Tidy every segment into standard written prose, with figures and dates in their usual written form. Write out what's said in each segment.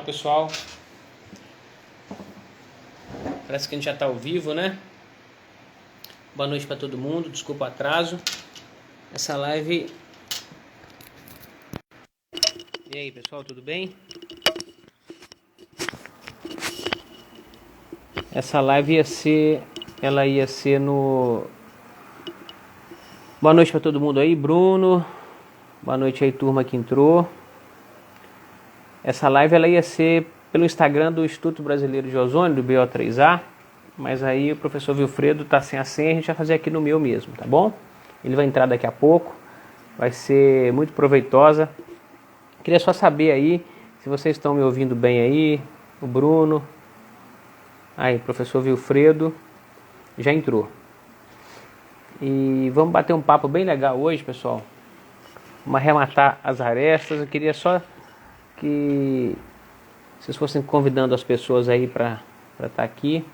pessoal. Parece que a gente já está ao vivo, né? Boa noite para todo mundo, desculpa o atraso. Essa live... E aí, pessoal, tudo bem? Essa live ela ia ser no... Boa noite para todo mundo aí, Bruno. Boa noite aí, turma que entrou. Essa live ela ia ser pelo Instagram do Instituto Brasileiro de Ozônio, do BO3A, mas aí o professor Vilfredo tá sem a senha, a gente vai fazer aqui no meu mesmo, tá bom? Ele vai entrar daqui a pouco, vai ser muito proveitosa. Queria só saber aí, se vocês estão me ouvindo bem aí, o Bruno, aí, professor Vilfredo, já entrou. E vamos bater um papo bem legal hoje, pessoal. Vamos arrematar as arestas. Eu queria só que vocês fossem convidando as pessoas aí para estar aqui,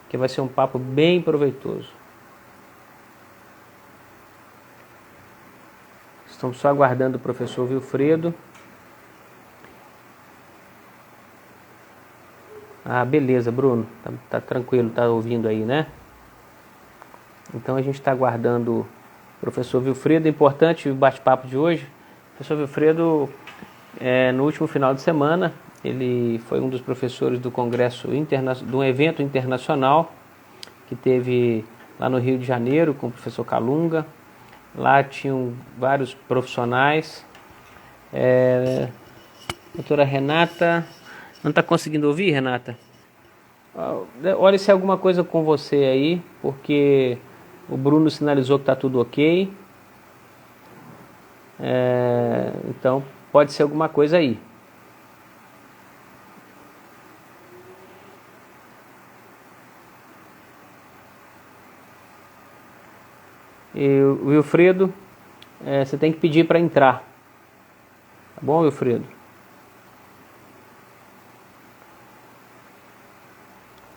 que vai ser um papo bem proveitoso. Estamos só aguardando o professor Vilfredo. Ah, beleza, Bruno. Tá tranquilo, tá ouvindo aí, né? Então a gente está aguardando o professor Vilfredo. Importante o bate-papo de hoje. O professor Vilfredo, no último final de semana, ele foi um dos professores do congresso de um evento internacional que teve lá no Rio de Janeiro com o professor Calunga. Lá tinham vários profissionais. Doutora Renata, não está conseguindo ouvir, Renata? Olha se é alguma coisa com você aí, porque o Bruno sinalizou que está tudo ok. Então pode ser alguma coisa aí. E o Wilfredo, você tem que pedir para entrar. Tá bom, Wilfredo?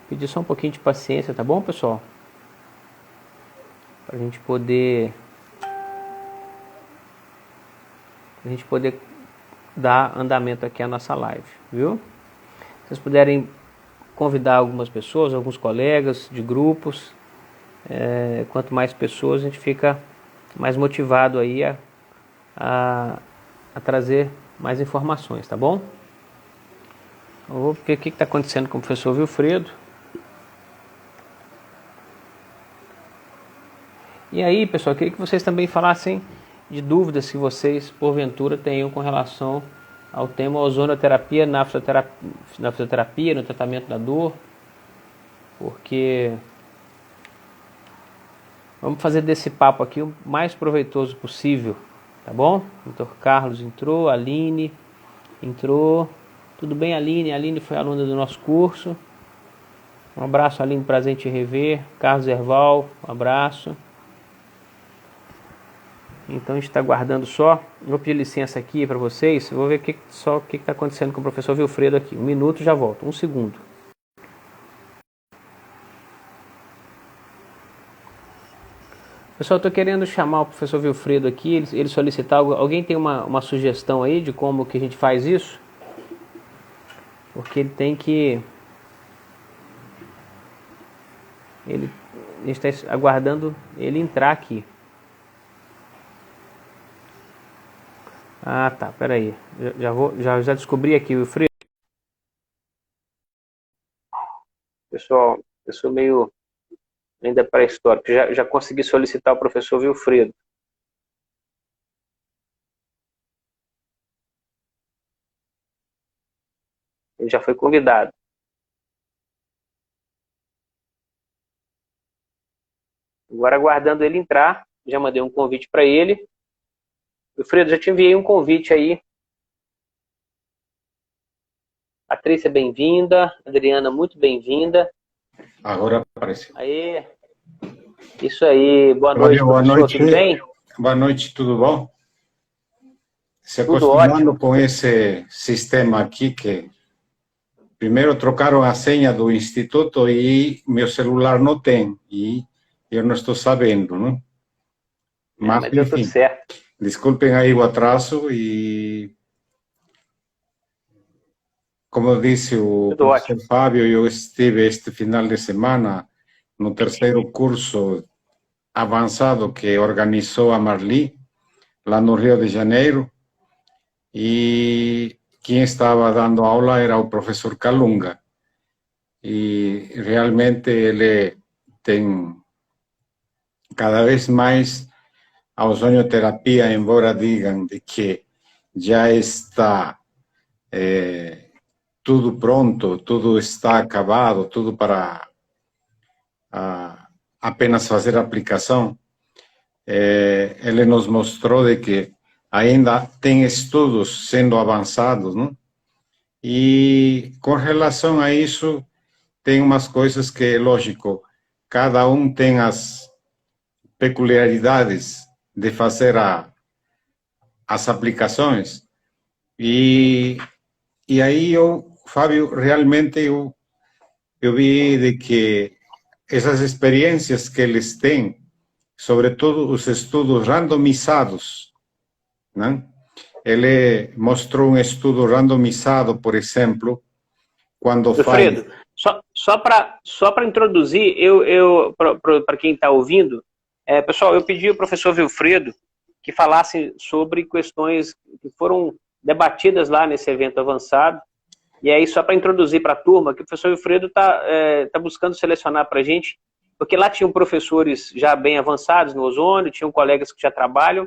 Pedir só um pouquinho de paciência, tá bom, pessoal? Pra gente poder dar andamento aqui à nossa live, viu? Se vocês puderem convidar algumas pessoas, alguns colegas de grupos, quanto mais pessoas, a gente fica mais motivado aí a trazer mais informações, tá bom? Eu vou ver o que está acontecendo com o professor Vilfredo. E aí, pessoal, eu queria que vocês também falassem de dúvidas que vocês, porventura, tenham com relação ao tema ozonoterapia na fisioterapia, no tratamento da dor, porque vamos fazer desse papo aqui o mais proveitoso possível, tá bom? O Dr. Carlos entrou, a Aline entrou. Tudo bem, Aline? A Aline foi aluna do nosso curso. Um abraço, Aline, prazer em te rever. Carlos Erval, um abraço. Então a gente está aguardando só. Vou pedir licença aqui para vocês. Eu vou ver o que está acontecendo com o professor Vilfredo aqui. 1 minuto e já volto. 1 segundo. Pessoal, estou querendo chamar o professor Vilfredo aqui. Ele solicitar. Alguém tem uma sugestão aí de como que a gente faz isso? Porque ele tem que... a gente está aguardando ele entrar aqui. Ah, tá, peraí. Já descobri aqui o Wilfredo. Pessoal, eu sou meio ainda pré-histórico. Já consegui solicitar o professor Vilfredo. Ele já foi convidado. Agora aguardando ele entrar. Já mandei um convite para ele. Wilfredo, já te enviei um convite aí. Patrícia, bem-vinda. Adriana, muito bem-vinda. Agora apareceu. Aí. Isso aí. Boa noite, Boa professor. noite. Tudo bem? Boa noite, tudo bom? Se Tudo acostumando ótimo. com esse sistema aqui, que primeiro trocaram a senha do instituto e meu celular não tem, e eu não estou sabendo, não? Mas deu tudo Enfim, como disse o Tudo professor ótimo. Fábio, eu estive este final de semana no terceiro curso avançado que organizou a Marli, lá no Rio de Janeiro, e quem estava dando aula era o professor Calunga. E realmente ele tem cada vez mais a ozonioterapia, embora digam de que já está tudo pronto, tudo está acabado, tudo para apenas fazer a aplicação, ele nos mostrou de que ainda tem estudos sendo avançados, não? E com relação a isso, tem umas coisas que, lógico, cada um tem as peculiaridades de fazer as aplicações. E aí eu, Fábio, realmente eu vi de que essas experiências que eles têm, sobretudo os estudos randomizados, né? Ele mostrou um estudo randomizado, por exemplo, quando faz... Wilfredo, só para introduzir, para quem está ouvindo, pessoal, eu pedi ao professor Wilfredo que falasse sobre questões que foram debatidas lá nesse evento avançado. E aí, só para introduzir para a turma, que o professor Wilfredo tá buscando selecionar para a gente, porque lá tinham professores já bem avançados no ozônio, tinham colegas que já trabalham,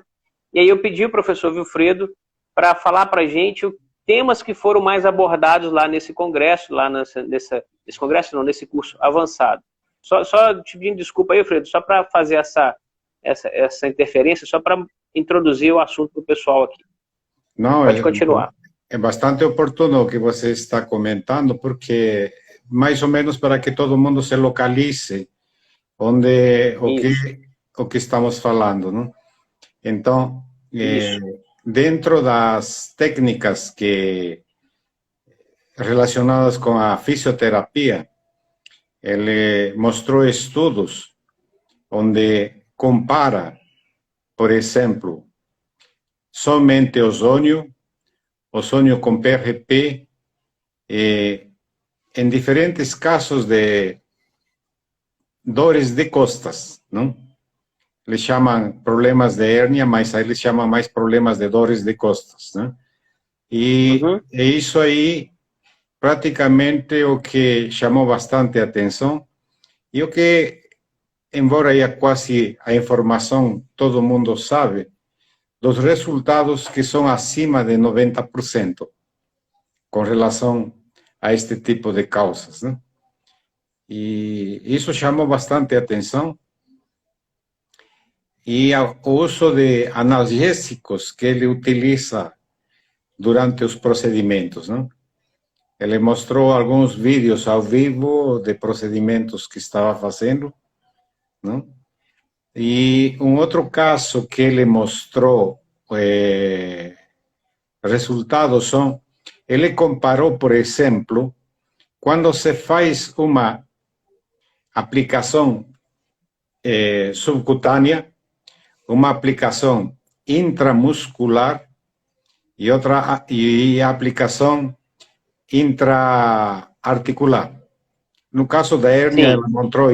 e aí eu pedi ao professor Wilfredo para falar para a gente temas que foram mais abordados lá nesse congresso, lá nesse congresso não, nesse curso avançado. Só te pedindo desculpa aí, Wilfredo, só para fazer essa interferência, só para introduzir o assunto para o pessoal aqui. Não, Pode continuar. é bastante oportuno o que você está comentando, porque mais ou menos para que todo mundo se localize onde o que estamos falando, não? Então, dentro das técnicas que relacionadas com a fisioterapia, ele mostrou estudos onde compara, por exemplo, somente ozônio com PRP, em diferentes casos de dores de costas, não? Eles chamam problemas de hérnia, mas aí eles chamam mais problemas de dores de costas, né? E isso aí, praticamente, o que chamou bastante atenção, e o que, embora aí quase a informação todo mundo sabe, dos resultados que são acima de 90% com relação a este tipo de causas, né? E isso chamou bastante atenção. E o uso de analgésicos que ele utiliza durante os procedimentos, né? Ele mostrou alguns vídeos ao vivo de procedimentos que estava fazendo, né? E um outro caso que ele mostrou resultados são, ele comparou, por exemplo, quando se faz uma aplicação subcutânea, uma aplicação intramuscular e outra a aplicação intraarticular. No caso da hérnia, ela mostrou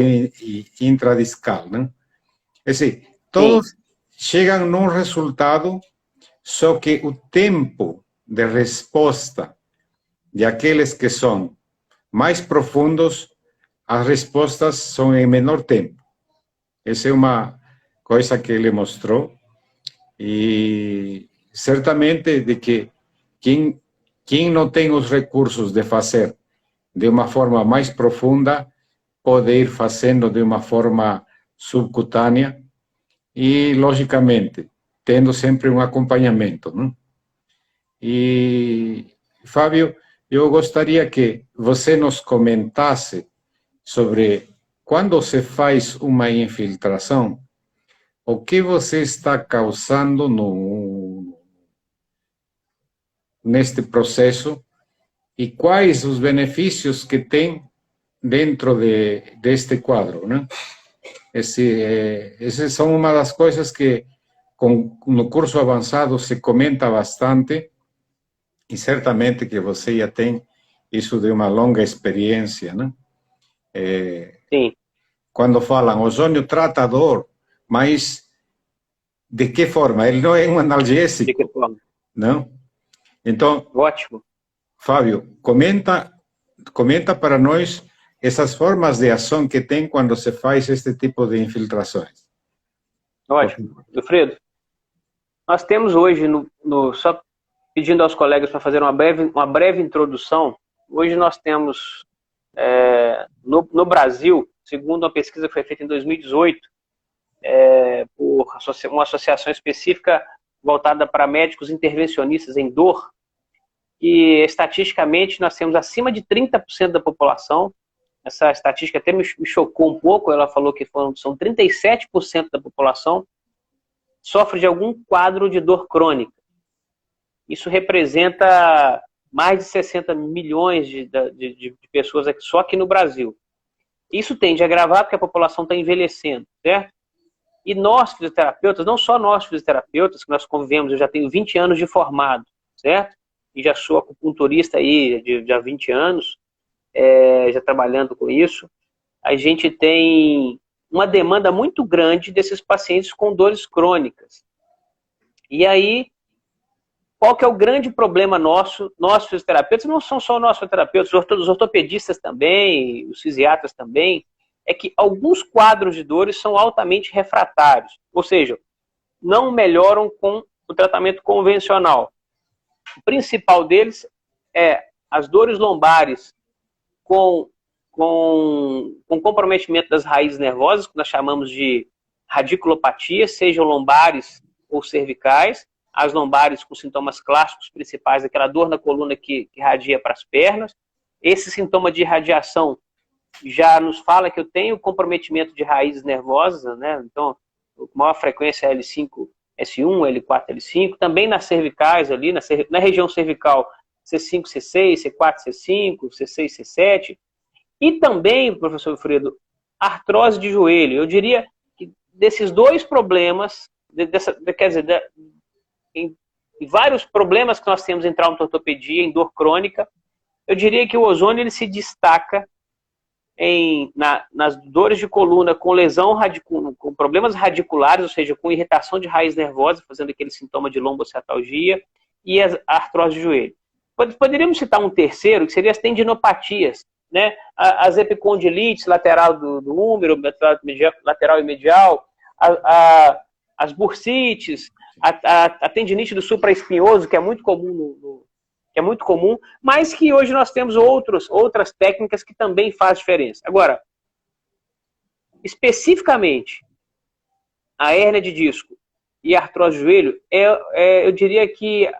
intradiscal, né? É assim, todos chegam num resultado, só que o tempo de resposta de aqueles que são mais profundos, as respostas são em menor tempo. Essa é uma coisa que ele mostrou, e certamente de que quem não tem os recursos de fazer de uma forma mais profunda, pode ir fazendo de uma forma subcutânea e, logicamente, tendo sempre um acompanhamento, não? E, Fábio, eu gostaria que você nos comentasse sobre quando se faz uma infiltração, o que você está causando neste processo e quais os benefícios que tem dentro deste quadro, né? Essas são uma das coisas que no curso avançado se comenta bastante, e certamente que você já tem isso de uma longa experiência, né? Sim. Quando falam ozônio trata a dor, mas de que forma? Ele não é um analgésico. De que forma? Não? Então, Ótimo. Fábio, comenta para nós essas formas de ação que tem quando se faz este tipo de infiltrações. Ótimo. Wilfredo, nós temos hoje, só pedindo aos colegas para fazer uma breve introdução, hoje nós temos, no Brasil, segundo uma pesquisa que foi feita em 2018, por uma associação específica voltada para médicos intervencionistas em dor, que estatisticamente nós temos acima de 30% da população. Essa estatística até me chocou um pouco, ela falou que são 37% da população sofre de algum quadro de dor crônica. Isso representa mais de 60 milhões de pessoas só aqui no Brasil. Isso tende a agravar porque a população está envelhecendo, certo? E nós, fisioterapeutas, não só nós, fisioterapeutas, que nós convivemos, eu já tenho 20 anos de formado, certo? E já sou acupunturista aí há 20 anos, já trabalhando com isso. A gente tem uma demanda muito grande desses pacientes com dores crônicas. E aí, qual que é o grande problema nosso? Nós, fisioterapeutas, não são só nós fisioterapeutas, os ortopedistas também, os fisiatras também, é que alguns quadros de dores são altamente refratários, ou seja, não melhoram com o tratamento convencional. O principal deles é as dores lombares com comprometimento das raízes nervosas, que nós chamamos de radiculopatia, sejam lombares ou cervicais, as lombares com sintomas clássicos principais, aquela dor na coluna que irradia para as pernas. Esse sintoma de irradiação já nos fala que eu tenho comprometimento de raízes nervosas, né? Então, com maior frequência é L5, S1, L4, L5, também nas cervicais ali, na região cervical, C5, C6, C4, C5, C6, C7, e também, professor Wilfredo, artrose de joelho. Eu diria que desses dois problemas, quer dizer, em vários problemas que nós temos em traumatortopedia, em dor crônica, eu diria que o ozônio ele se destaca nas dores de coluna com lesão, com problemas radiculares, ou seja, com irritação de raiz nervosa, fazendo aquele sintoma de lombociatalgia, e a artrose de joelho. Poderíamos citar um terceiro, que seria as tendinopatias, né? As epicondilites lateral do úmero, lateral e medial, as bursites, a tendinite do supraespinhoso, que é muito comum, mas que hoje nós temos outras técnicas que também fazem diferença. Agora, especificamente, a hérnia de disco e a artrose de joelho, eu diria que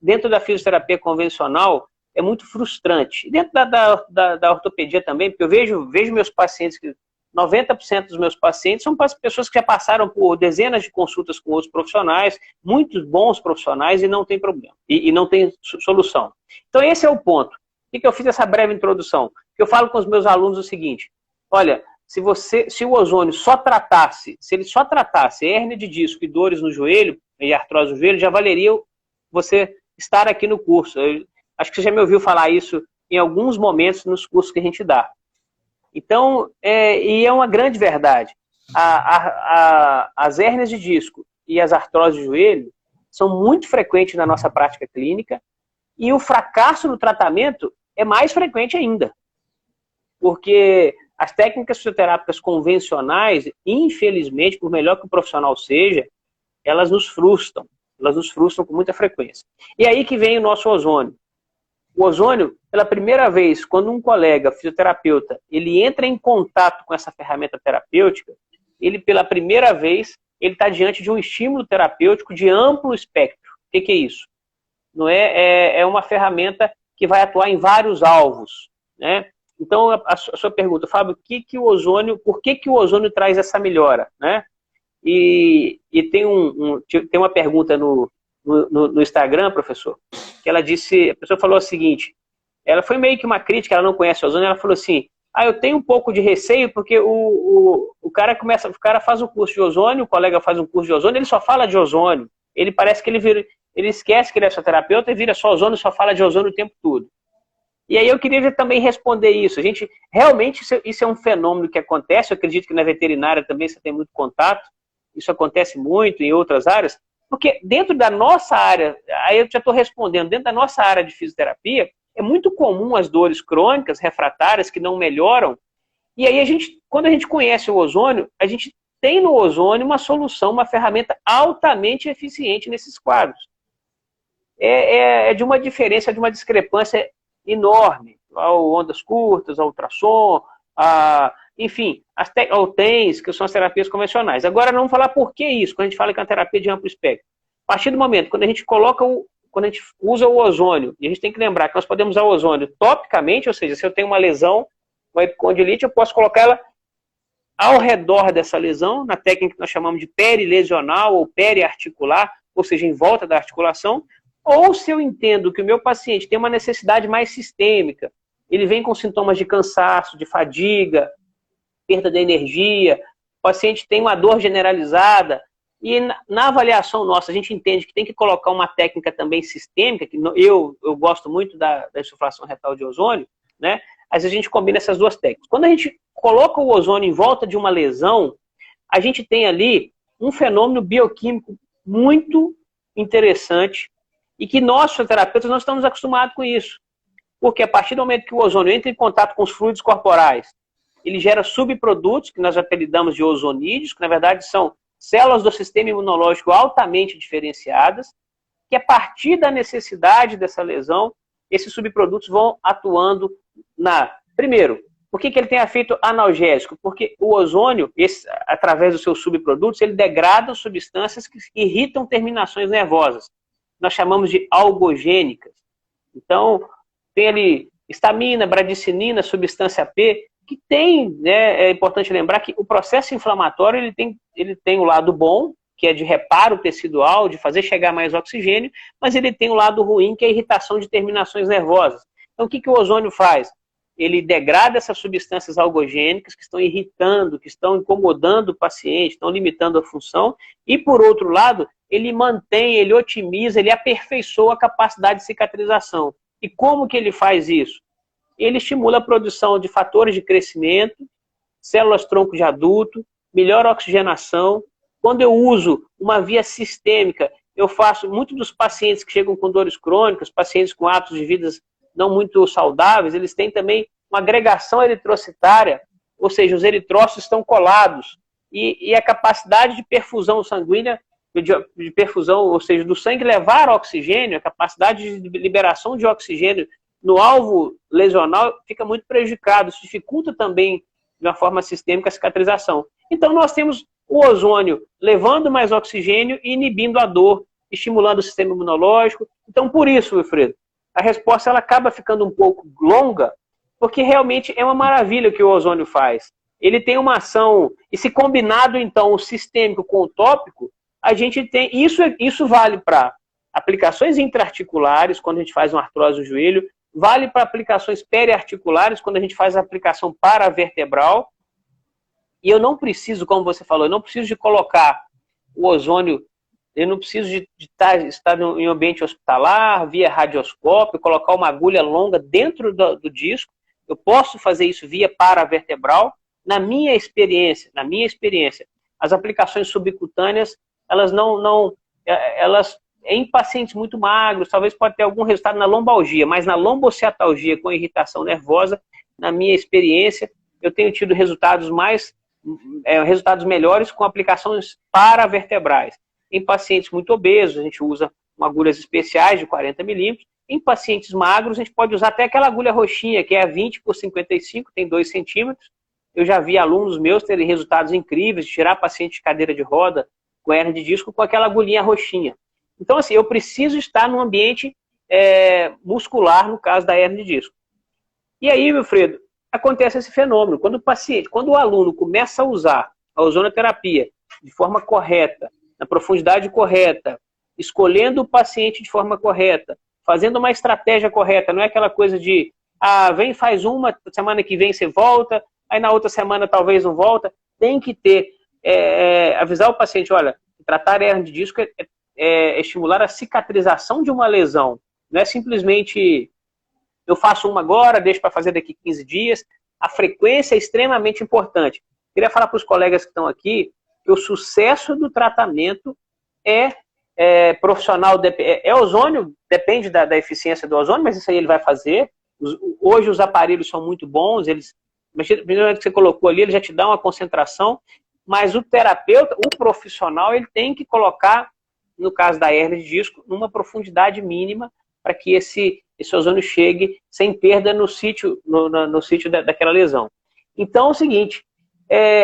dentro da fisioterapia convencional é muito frustrante. Dentro da ortopedia também, porque eu vejo meus pacientes, 90% dos meus pacientes são pessoas que já passaram por dezenas de consultas com outros profissionais, muitos bons profissionais, e não tem problema, e não tem solução. Então esse é o ponto. Por que eu fiz essa breve introdução? Porque eu falo com os meus alunos o seguinte: olha, se o ozônio se ele só tratasse hérnia de disco e dores no joelho, e artrose no joelho, já valeria você estar aqui no curso. Acho que você já me ouviu falar isso em alguns momentos nos cursos que a gente dá. Então, e é uma grande verdade. As hérnias de disco e as artroses de joelho são muito frequentes na nossa prática clínica, e o fracasso no tratamento é mais frequente ainda. Porque as técnicas fisioterápicas convencionais, infelizmente, por melhor que o profissional seja, elas nos frustram. Elas nos frustram com muita frequência. E aí que vem o nosso ozônio. O ozônio, pela primeira vez, quando um colega fisioterapeuta ele entra em contato com essa ferramenta terapêutica, ele, pela primeira vez, ele está diante de um estímulo terapêutico de amplo espectro. O que é isso? Não é uma ferramenta que vai atuar em vários alvos, né? Então, a sua pergunta, Fábio, por que o ozônio traz essa melhora, né? E tem uma pergunta no Instagram, professor, que ela disse, a pessoa falou o seguinte, ela foi meio que uma crítica, ela não conhece o ozônio, ela falou assim: eu tenho um pouco de receio porque o cara faz um curso de ozônio, o colega faz um curso de ozônio, ele só fala de ozônio, ele esquece que ele é fisioterapeuta e vira só ozônio, só fala de ozônio o tempo todo. E aí eu queria também responder isso. A gente, realmente, isso é um fenômeno que acontece, eu acredito que na veterinária também você tem muito contato, isso acontece muito em outras áreas, porque dentro da nossa área, aí eu já estou respondendo, dentro da nossa área de fisioterapia, é muito comum as dores crônicas, refratárias, que não melhoram, e aí quando a gente conhece o ozônio, a gente tem no ozônio uma solução, uma ferramenta altamente eficiente nesses quadros. É de uma diferença, de uma discrepância enorme. Ao ondas curtas, ao ultrassom, enfim, ao TENS, que são as terapias convencionais. Agora, vamos falar por que isso, quando a gente fala que é uma terapia de amplo espectro. A partir do momento, quando a gente quando a gente usa o ozônio, e a gente tem que lembrar que nós podemos usar o ozônio topicamente, ou seja, se eu tenho uma lesão, uma epicondilite, eu posso colocar ela ao redor dessa lesão, na técnica que nós chamamos de perilesional ou periarticular, ou seja, em volta da articulação, ou se eu entendo que o meu paciente tem uma necessidade mais sistêmica, ele vem com sintomas de cansaço, de fadiga, perda de energia, o paciente tem uma dor generalizada, e na avaliação nossa, a gente entende que tem que colocar uma técnica também sistêmica, que eu gosto muito da insuflação retal de ozônio, né? Às vezes a gente combina essas duas técnicas. Quando a gente coloca o ozônio em volta de uma lesão, a gente tem ali um fenômeno bioquímico muito interessante e que nós, fisioterapeutas, não estamos acostumados com isso. Porque a partir do momento que o ozônio entra em contato com os fluidos corporais, ele gera subprodutos, que nós apelidamos de ozonídeos, que na verdade são células do sistema imunológico altamente diferenciadas, que a partir da necessidade dessa lesão, esses subprodutos vão atuando Primeiro, por que ele tem efeito analgésico? Porque o ozônio, através dos seus subprodutos, ele degrada substâncias que irritam terminações nervosas. Nós chamamos de algogênicas. Então, tem ali histamina, bradicinina, substância P, que tem, né, é importante lembrar que o processo inflamatório ele tem o lado bom, que é de reparo tecidual, de fazer chegar mais oxigênio, mas ele tem o lado ruim, que é a irritação de terminações nervosas. Então, o que o ozônio faz? Ele degrada essas substâncias algogênicas que estão irritando, que estão incomodando o paciente, estão limitando a função, e, por outro lado, ele mantém, ele otimiza, ele aperfeiçoa a capacidade de cicatrização. E como que ele faz isso? Ele estimula a produção de fatores de crescimento, células tronco de adulto, melhora a oxigenação. Quando eu uso uma via sistêmica, eu faço, muitos dos pacientes que chegam com dores crônicas, pacientes com hábitos de vida não muito saudáveis, eles têm também uma agregação eritrocitária, ou seja, os eritrócitos estão colados, e a capacidade de perfusão sanguínea, de perfusão, ou seja, do sangue levar oxigênio, a capacidade de liberação de oxigênio no alvo lesional fica muito prejudicado, isso dificulta também, de uma forma sistêmica, a cicatrização. Então nós temos o ozônio levando mais oxigênio e inibindo a dor, estimulando o sistema imunológico. Então, por isso, Wilfredo, a resposta ela acaba ficando um pouco longa, porque realmente é uma maravilha o que o ozônio faz. Ele tem uma ação, e se combinado então o sistêmico com o tópico, a gente tem, isso vale para aplicações intraarticulares, quando a gente faz uma artrose do joelho, vale para aplicações periarticulares, quando a gente faz a aplicação paravertebral, e eu não preciso, como você falou, eu não preciso de colocar o ozônio. Eu não preciso de estar em um ambiente hospitalar, via radioscópio, colocar uma agulha longa dentro do disco. Eu posso fazer isso via paravertebral. Na minha experiência, as aplicações subcutâneas, elas em pacientes muito magros, talvez pode ter algum resultado na lombalgia, mas na lombociatalgia com irritação nervosa, na minha experiência, eu tenho tido resultados melhores com aplicações paravertebrais. Em pacientes muito obesos, a gente usa agulhas especiais de 40 milímetros. Em pacientes magros, a gente pode usar até aquela agulha roxinha, que é 20 por 55, tem 2 centímetros. Eu já vi alunos meus terem resultados incríveis de tirar paciente de cadeira de roda com hernia de disco com aquela agulhinha roxinha. Então, assim, eu preciso estar num ambiente muscular, no caso da hernia de disco. E aí, Wilfredo, acontece esse fenômeno. Quando o aluno começa a usar a ozonoterapia de forma correta, na profundidade correta, escolhendo o paciente de forma correta, fazendo uma estratégia correta, não é aquela coisa de, vem, faz uma, semana que vem você volta, aí na outra semana talvez não volta. Tem que ter, avisar o paciente, olha, tratar a hernia de disco é estimular a cicatrização de uma lesão, não é simplesmente eu faço uma agora, deixo para fazer daqui 15 dias. A frequência é extremamente importante. Queria falar para os colegas que estão aqui que o sucesso do tratamento é profissional, ozônio, depende da eficiência do ozônio, mas isso aí ele vai fazer. Hoje os aparelhos são muito bons, primeiro que você colocou ali, ele já te dá uma concentração, mas o terapeuta, o profissional, ele tem que colocar, no caso da hérnia de disco, numa profundidade mínima para que esse ozônio chegue sem perda no sítio daquela lesão. Então é o seguinte,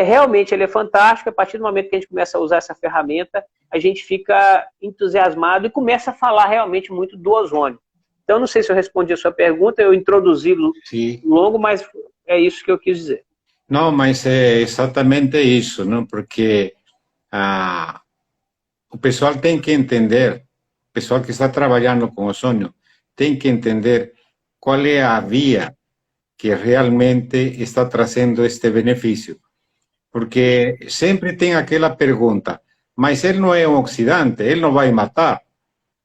realmente ele é fantástico. A partir do momento que a gente começa a usar essa ferramenta, a gente fica entusiasmado e começa a falar realmente muito do ozônio. Então, não sei se eu respondi a sua pergunta, eu introduzi longo, mas é isso que eu quis dizer. Não, mas é exatamente isso, não? Porque o pessoal tem que entender, o pessoal que está trabalhando com ozônio, tem que entender qual é a via que realmente está trazendo este benefício. Porque sempre tem aquela pergunta, mas ele não é um oxidante, ele não vai matar,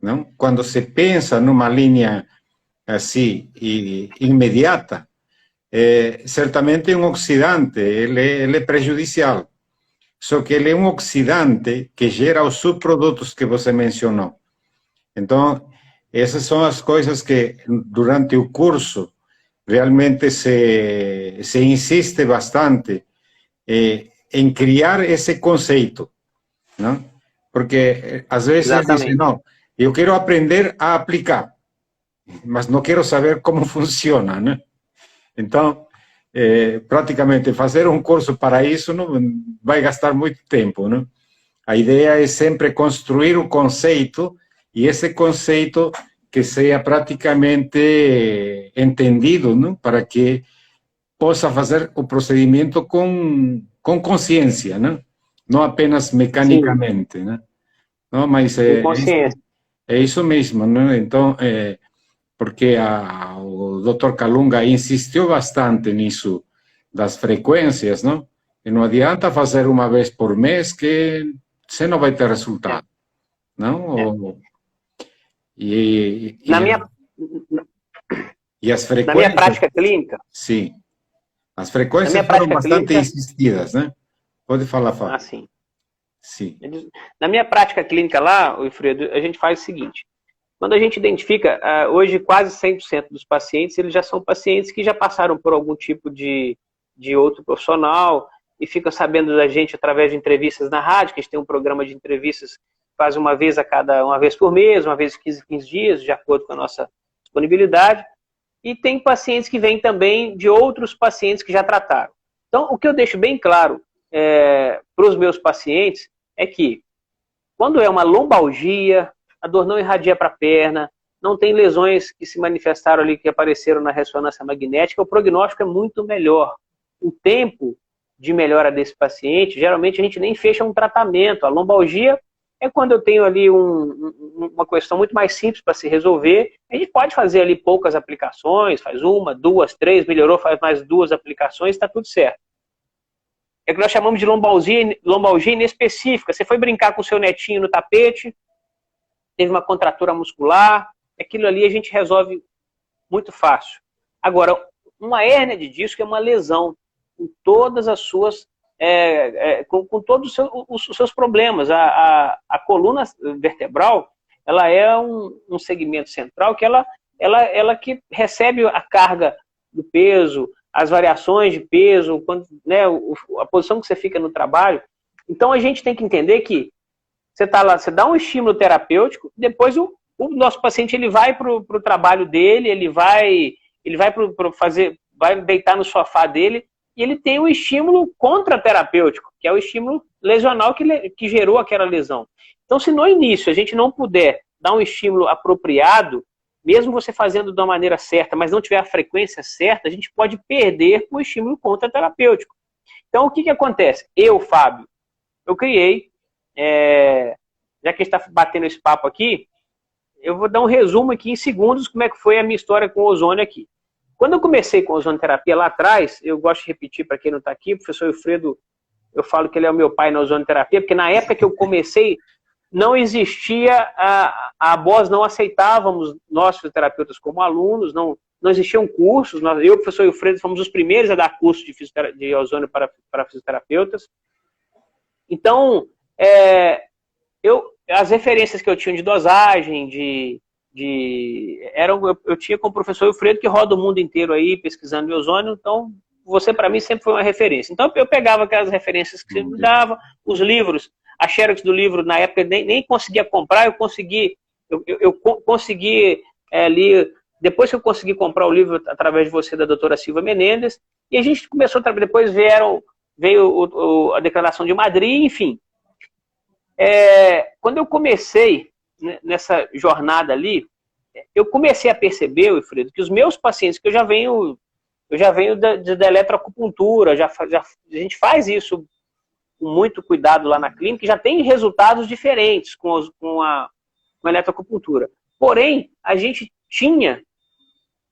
não? Quando se pensa numa linha assim, imediata, certamente é um oxidante, ele é prejudicial. Só que ele é um oxidante que gera os subprodutos que você mencionou. Então, essas são as coisas que durante o curso realmente se insiste bastante em criar esse conceito, não? Porque às vezes dizem, não, eu quero aprender a aplicar, mas não quero saber como funciona, né? Então, praticamente fazer um curso para isso não vai gastar muito tempo, né? A ideia é sempre construir o conceito, e esse conceito que seja praticamente entendido, não? Para que possa fazer o procedimento com consciência, né? Não apenas mecanicamente, né? Não, mas é isso mesmo, né? Então, porque o Dr. Kalunga insistiu bastante nisso das frequências, não? E não adianta fazer uma vez por mês que você não vai ter resultado, não? E as frequências... Na minha prática clínica... Sim. As frequências foram bastante insistidas, né? Pode falar, Fábio. Sim. Sim. Na minha prática clínica lá, Wilfredo, a gente faz o seguinte. Quando a gente identifica, hoje quase 100% dos pacientes, eles já são pacientes que já passaram por algum tipo de outro profissional e ficam sabendo da gente através de entrevistas na rádio, que a gente tem um programa de entrevistas, faz uma vez por mês, uma vez 15 dias, de acordo com a nossa disponibilidade. E tem pacientes que vêm também de outros pacientes que já trataram. Então, o que eu deixo bem claro para os meus pacientes é que quando é uma lombalgia, a dor não irradia para a perna, não tem lesões que se manifestaram ali, que apareceram na ressonância magnética, o prognóstico é muito melhor. O tempo de melhora desse paciente, geralmente a gente nem fecha um tratamento. A lombalgia é quando eu tenho ali uma questão muito mais simples para se resolver. A gente pode fazer ali poucas aplicações, faz 1, 2, 3, melhorou, faz mais 2 aplicações, está tudo certo. É o que nós chamamos de lombalgia inespecífica. Você foi brincar com o seu netinho no tapete, teve uma contratura muscular, aquilo ali a gente resolve muito fácil. Agora, uma hérnia de disco é uma lesão com todas as suas, com todos os seus problemas. A coluna vertebral, ela é um segmento central que ela que recebe a carga do peso, as variações de peso, né, a posição que você fica no trabalho. Então a gente tem que entender que você está lá, você dá um estímulo terapêutico, depois o nosso paciente ele vai para o trabalho dele, ele vai deitar no sofá dele, e ele tem um estímulo contra-terapêutico, que é o estímulo lesional que gerou aquela lesão. Então, se no início a gente não puder dar um estímulo apropriado, mesmo você fazendo de uma maneira certa, mas não tiver a frequência certa, a gente pode perder o estímulo contra-terapêutico. Então, o que acontece? Eu, Fábio, eu criei, já que a gente está batendo esse papo aqui, eu vou dar um resumo aqui em segundos como é que foi a minha história com o ozônio aqui. Quando eu comecei com a ozonioterapia lá atrás, eu gosto de repetir para quem não está aqui, o professor Wilfredo, eu falo que ele é o meu pai na ozonioterapia, porque na época que eu comecei, não existia, a BOS não aceitávamos nós, fisioterapeutas, como alunos, não existiam cursos, eu e o professor Wilfredo fomos os primeiros a dar curso de ozônio para fisioterapeutas. Então, as referências que eu tinha de dosagem, eu tinha com o professor Wilfredo, que roda o mundo inteiro aí pesquisando ozônio, então você para mim sempre foi uma referência. Então eu pegava aquelas referências que você me dava, os livros, a xerox do livro na época nem conseguia comprar, eu consegui ali, depois que eu consegui comprar o livro através de você, da doutora Silva Menendez, e a gente começou a trabalhar, depois veio a Declaração de Madrid, enfim. Quando eu comecei nessa jornada ali, eu comecei a perceber, Wilfredo, que os meus pacientes, que eu já venho da eletroacupuntura, a gente faz isso com muito cuidado lá na clínica, e já tem resultados diferentes com a eletroacupuntura. Porém, a gente tinha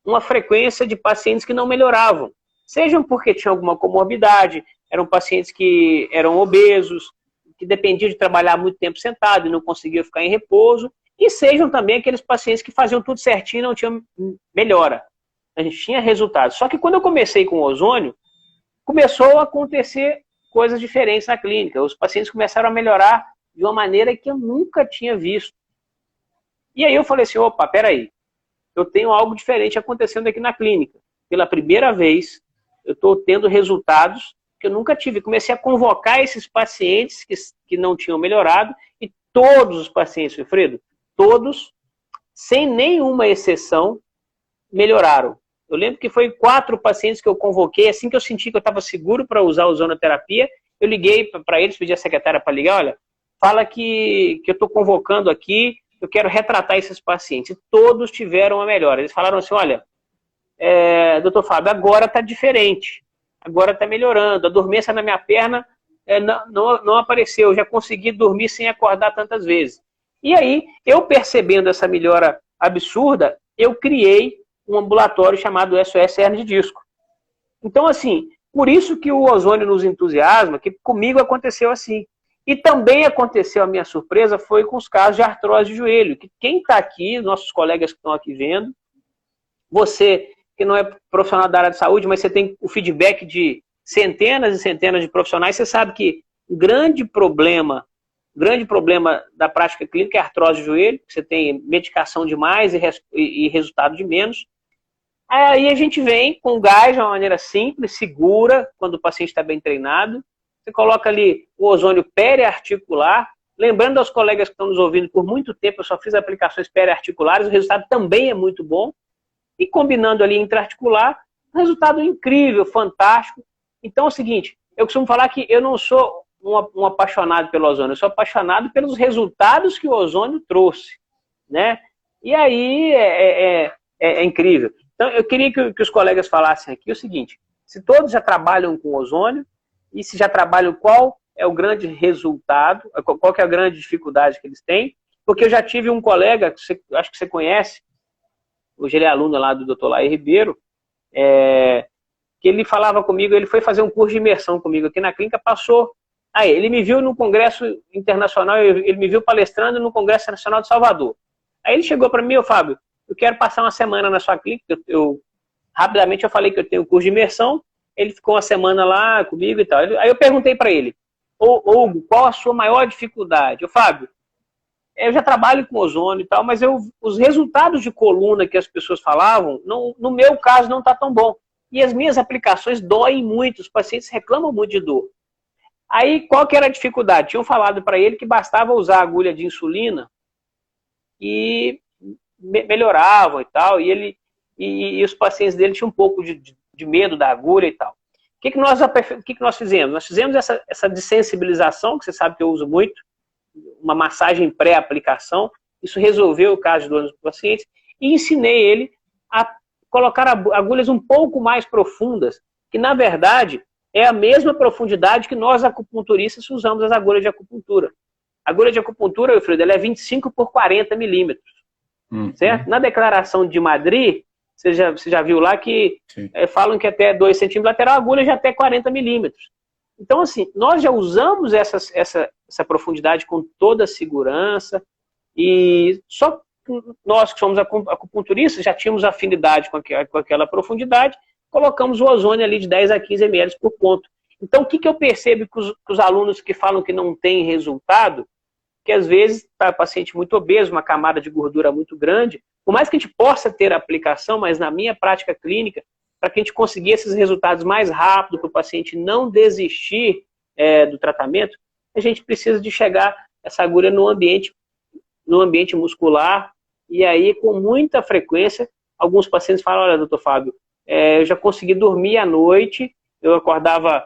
uma frequência de pacientes que não melhoravam, sejam porque tinham alguma comorbidade, eram pacientes que eram obesos, que dependiam de trabalhar muito tempo sentado e não conseguiam ficar em repouso, e sejam também aqueles pacientes que faziam tudo certinho e não tinham melhora. A gente tinha resultados. Só que quando eu comecei com o ozônio, começou a acontecer coisas diferentes na clínica. Os pacientes começaram a melhorar de uma maneira que eu nunca tinha visto. E aí eu falei assim, opa, peraí, eu tenho algo diferente acontecendo aqui na clínica. Pela primeira vez, eu estou tendo resultados que eu nunca tive. Comecei a convocar esses pacientes que não tinham melhorado, e todos os pacientes, Wilfredo, todos, sem nenhuma exceção, melhoraram. Eu lembro que foi 4 pacientes que eu convoquei, assim que eu senti que eu estava seguro para usar a ozonoterapia, eu liguei para eles, pedi a secretária para ligar, olha, fala que eu estou convocando aqui, eu quero retratar esses pacientes. E todos tiveram uma melhora. Eles falaram assim, olha, doutor Fábio, agora está diferente, agora está melhorando, a dormência na minha perna não apareceu, eu já consegui dormir sem acordar tantas vezes. E aí, eu percebendo essa melhora absurda, eu criei um ambulatório chamado SOS Hernia de Disco. Então, assim, por isso que o ozônio nos entusiasma, que comigo aconteceu assim. E também aconteceu, a minha surpresa, foi com os casos de artrose de joelho, que quem está aqui, nossos colegas que estão aqui vendo, você que não é profissional da área de saúde, mas você tem o feedback de centenas e centenas de profissionais, você sabe que o grande problema da prática clínica é a artrose de joelho, você tem medicação demais e resultado de menos. Aí a gente vem com gás de uma maneira simples, segura, quando o paciente está bem treinado. Você coloca ali o ozônio periarticular. Lembrando aos colegas que estão nos ouvindo, por muito tempo eu só fiz aplicações periarticulares, o resultado também é muito bom. E combinando ali intraarticular, resultado incrível, fantástico. Então é o seguinte, eu costumo falar que eu não sou um apaixonado pelo ozônio, eu sou apaixonado pelos resultados que o ozônio trouxe, né? E aí é incrível. Então eu queria que os colegas falassem aqui o seguinte, se todos já trabalham com ozônio, e se já trabalham, qual é o grande resultado, qual que é a grande dificuldade que eles têm, porque eu já tive um colega, acho que você conhece, hoje ele é aluno lá do Dr. Laí Ribeiro, que ele falava comigo, ele foi fazer um curso de imersão comigo aqui na clínica, passou. Aí, ele me viu no Congresso Internacional, ele me viu palestrando no Congresso Nacional de Salvador. Aí ele chegou para mim, Fábio, eu quero passar uma semana na sua clínica, rapidamente eu falei que eu tenho um curso de imersão, ele ficou uma semana lá comigo e tal. Aí eu perguntei para ele, Hugo, qual a sua maior dificuldade? Fábio, eu já trabalho com ozônio e tal, mas os resultados de coluna que as pessoas falavam, no meu caso não está tão bom. E as minhas aplicações doem muito, os pacientes reclamam muito de dor. Aí, qual que era a dificuldade? Tinham falado para ele que bastava usar agulha de insulina e melhoravam e tal, e os pacientes dele tinham um pouco de medo da agulha e tal. O que nós fizemos? Nós fizemos essa desensibilização, que você sabe que eu uso muito, uma massagem pré-aplicação, isso resolveu o caso de dor dos pacientes, e ensinei ele a colocar agulhas um pouco mais profundas, que na verdade é a mesma profundidade que nós acupunturistas usamos as agulhas de acupuntura. A agulha de acupuntura, Wilfredo, ela é 25 por 40 milímetros, certo? Na Declaração de Madrid, você já viu lá que falam que até 2 centímetros lateral, a agulha já até 40 milímetros. Então, assim, nós já usamos essa profundidade com toda a segurança, e só nós que somos acupunturistas, já tínhamos afinidade com aquela profundidade, colocamos o ozônio ali de 10 a 15 ml por ponto. Então, o que eu percebo que os alunos que falam que não tem resultado, que às vezes para paciente muito obeso, uma camada de gordura muito grande, por mais que a gente possa ter aplicação, mas na minha prática clínica, para que a gente conseguir esses resultados mais rápido, para o paciente não desistir do tratamento, a gente precisa de chegar essa agulha no ambiente muscular, e aí com muita frequência, alguns pacientes falam, olha, doutor Fábio, eu já consegui dormir à noite, eu acordava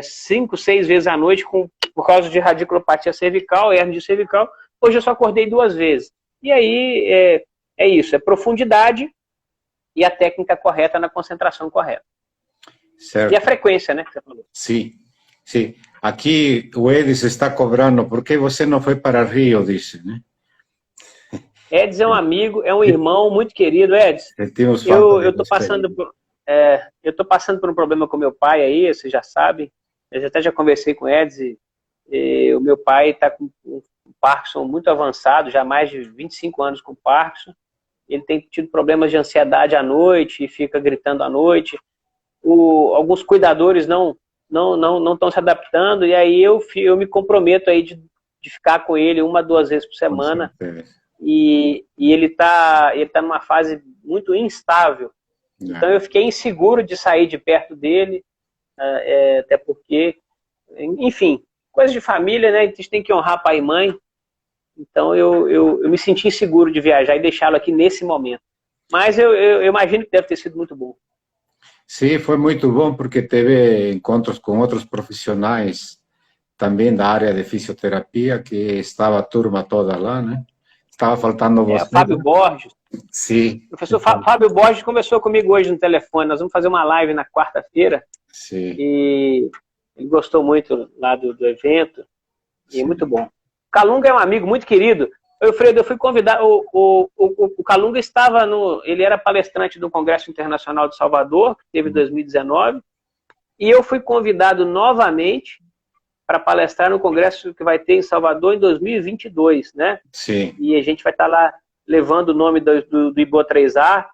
5, 6 vezes à noite por causa de radiculopatia cervical, hérnia de cervical, hoje eu só acordei 2 vezes. E aí é isso, é profundidade e a técnica correta na concentração correta. Certo. E a frequência, né, que você falou. Sim, sim. Aqui o Edis está cobrando, por que você não foi para Rio, disse, né? Edis é um amigo, é um irmão muito querido. Edis, eu estou passando por um problema com meu pai aí, você já sabe. Eu até já conversei com o Edis e o meu pai está com um Parkinson muito avançado, já há mais de 25 anos com Parkinson. Ele tem tido problemas de ansiedade à noite e fica gritando à noite. Alguns cuidadores não estão se adaptando, e aí eu me comprometo aí de ficar com ele 1 a 2 vezes por semana. E ele tá numa fase muito instável. Então eu fiquei inseguro de sair de perto dele, até porque, enfim, coisa de família, né? A gente tem que honrar pai e mãe. Então eu me senti inseguro de viajar e deixá-lo aqui nesse momento. Mas eu imagino que deve ter sido muito bom. Sim, foi muito bom porque teve encontros com outros profissionais também da área de fisioterapia, que estava a turma toda lá, né? Estava faltando você. Fábio Borges. Sim. O professor Fábio Borges conversou comigo hoje no telefone. Nós vamos fazer uma live na quarta-feira. Sim. E ele gostou muito lá do evento. E Sim. muito bom. Calunga é um amigo muito querido. Alfredo, eu fui convidar. O Calunga estava ele era palestrante do Congresso Internacional de Salvador, que teve em 2019. E eu fui convidado novamente para palestrar no congresso que vai ter em Salvador em 2022, né? Sim. E a gente vai estar lá levando o nome do IBO3A,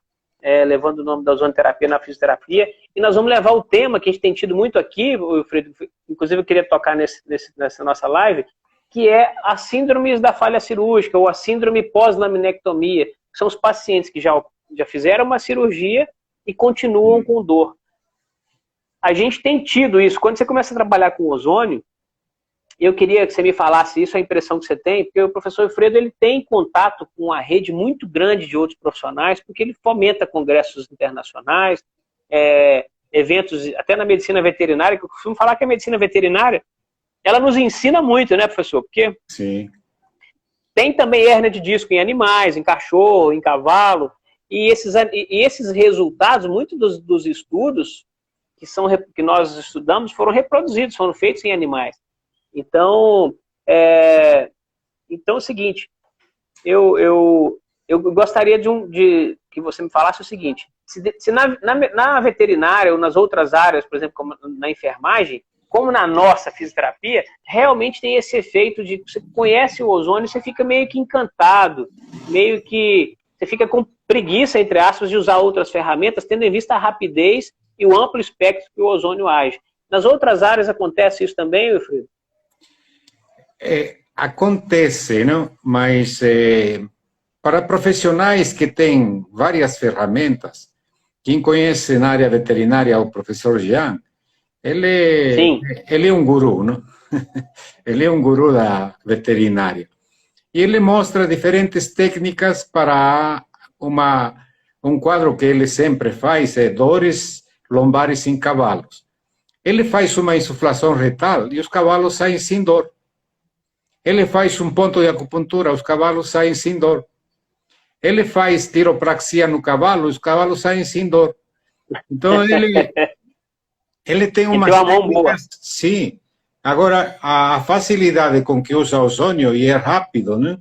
levando o nome da ozonoterapia na fisioterapia, e nós vamos levar o tema que a gente tem tido muito aqui, Wilfredo, inclusive eu queria tocar nessa nossa live, que é as síndromes da falha cirúrgica, ou a síndrome pós-laminectomia, que são os pacientes que já fizeram uma cirurgia e continuam com dor. A gente tem tido isso. Quando você começa a trabalhar com ozônio, eu queria que você me falasse isso, a impressão que você tem, porque o professor Alfredo ele tem contato com uma rede muito grande de outros profissionais, porque ele fomenta congressos internacionais, eventos, até na medicina veterinária, que eu costumo falar que a medicina veterinária, ela nos ensina muito, né, professor? Porque sim, tem também hérnia de disco em animais, em cachorro, em cavalo, e esses resultados, muitos dos estudos que nós estudamos foram reproduzidos, foram feitos em animais. Então, é o seguinte, eu gostaria de que você me falasse o seguinte, se na veterinária ou nas outras áreas, por exemplo, como na enfermagem, como na nossa fisioterapia, realmente tem esse efeito de você conhece o ozônio, você fica meio que encantado, meio que você fica com preguiça, entre aspas, de usar outras ferramentas, tendo em vista a rapidez e o amplo espectro que o ozônio age. Nas outras áreas acontece isso também, Wilfredo? Acontece, não? Mas para profissionais que têm várias ferramentas, quem conhece na área veterinária o professor Jean, ele é um guru, não? Ele é um guru da veterinária. E ele mostra diferentes técnicas para um quadro que ele sempre faz, dores lombares em cavalos. Ele faz uma insuflação retal e os cavalos saem sem dor. Ele faz um ponto de acupuntura, os cavalos saem sem dor. Ele faz tiropraxia no cavalo, os cavalos saem sem dor. Então, ele tem umas técnicas... Sim. Agora, a facilidade com que usa ozônio, e é rápido, né?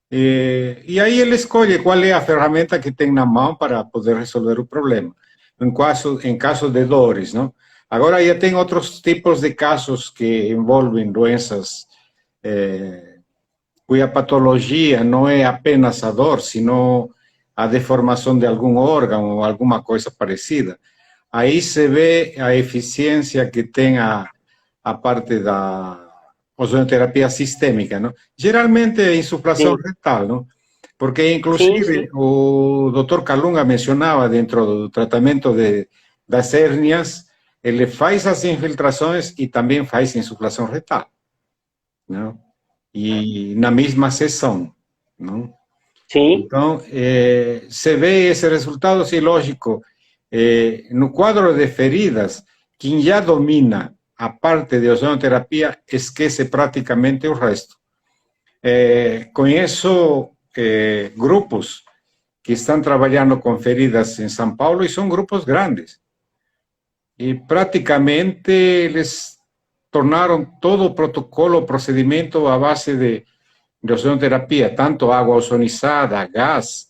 E aí ele escolhe qual é a ferramenta que tem na mão para poder resolver o problema. Em caso de dores, não? Agora, já tem outros tipos de casos que envolvem doenças cuya patologia não é apenas a dor, sino a deformação de algum órgão ou alguma coisa parecida. Aí se vê a eficiência que tem a parte da ozonioterapia sistêmica, não? Geralmente é insuflação Sim, retal, não? Porque, sim, inclusive, sim. o Dr. Calunga mencionava dentro do tratamento das hérnias, ele faz as infiltrações e também faz insuflação retal, não? E na mesma sessão, não? Sim, Então, se vê esse resultado, sim, lógico, no quadro de feridas, quem já domina a parte de ozonoterapia esquece praticamente o resto. Conheço grupos que estão trabalhando com feridas em São Paulo e são grupos grandes. E praticamente eles tornaram todo o protocolo, o procedimento à base de ozonoterapia, tanto água ozonizada, gás,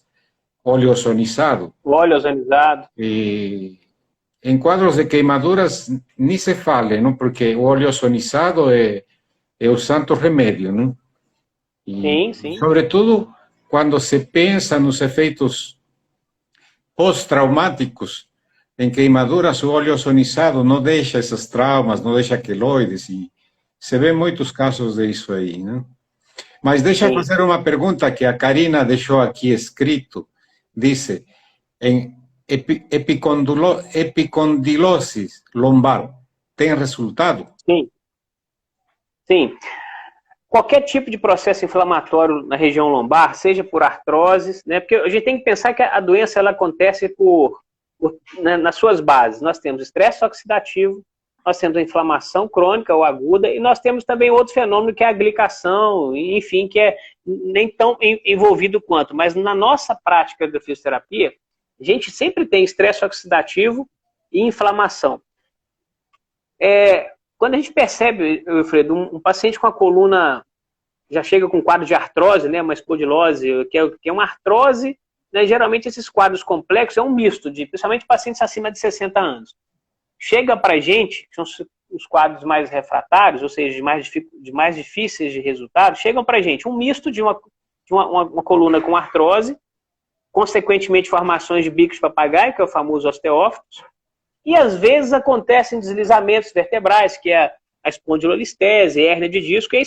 óleo ozonizado. o óleo ozonizado. E em quadros de queimaduras, nem se fale, não? Porque o óleo ozonizado é o santo remédio, não? E, Sim, sim. sobretudo, quando se pensa nos efeitos pós-traumáticos, em queimaduras, o óleo ozonizado não deixa esses traumas, não deixa queloides, e se vê muitos casos disso aí, né? Mas deixa eu Sim. fazer uma pergunta que a Karina deixou aqui escrito. Disse, em epicondilose lombar, tem resultado? Sim, sim. Qualquer tipo de processo inflamatório na região lombar, seja por artroses, né? Porque a gente tem que pensar que a doença ela acontece né, nas suas bases. Nós temos estresse oxidativo, nós temos a inflamação crônica ou aguda, e nós temos também outro fenômeno que é a glicação, enfim, que é nem tão envolvido quanto. Mas na nossa prática da fisioterapia, a gente sempre tem estresse oxidativo e inflamação. Quando a gente percebe, Wilfredo, um paciente com a coluna já chega com quadro de artrose, né, uma espondilose, que é uma artrose, né, geralmente esses quadros complexos é um misto, principalmente pacientes acima de 60 anos. Chega para a gente, que são os quadros mais refratários, ou seja, de mais difíceis de resultado, chegam para a gente um misto de uma coluna com artrose, consequentemente formações de bico de papagaio, que é o famoso osteófitos, e às vezes acontecem deslizamentos vertebrais, que é a espondilolistese, hérnia de disco, e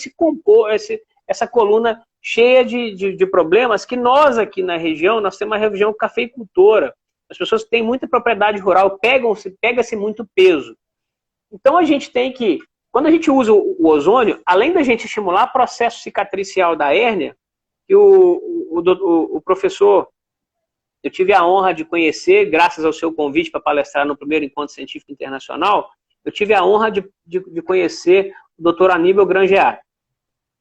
essa coluna cheia de problemas que nós aqui na região, nós temos uma região cafeicultora. As pessoas que têm muita propriedade rural, pega-se muito peso. Então a gente tem que, quando a gente usa o ozônio, além da gente estimular o processo cicatricial da hérnia, que o professor, eu tive a honra de conhecer, graças ao seu convite para palestrar no primeiro Encontro Científico Internacional, eu tive a honra de conhecer o Dr. Aníbal Grangear.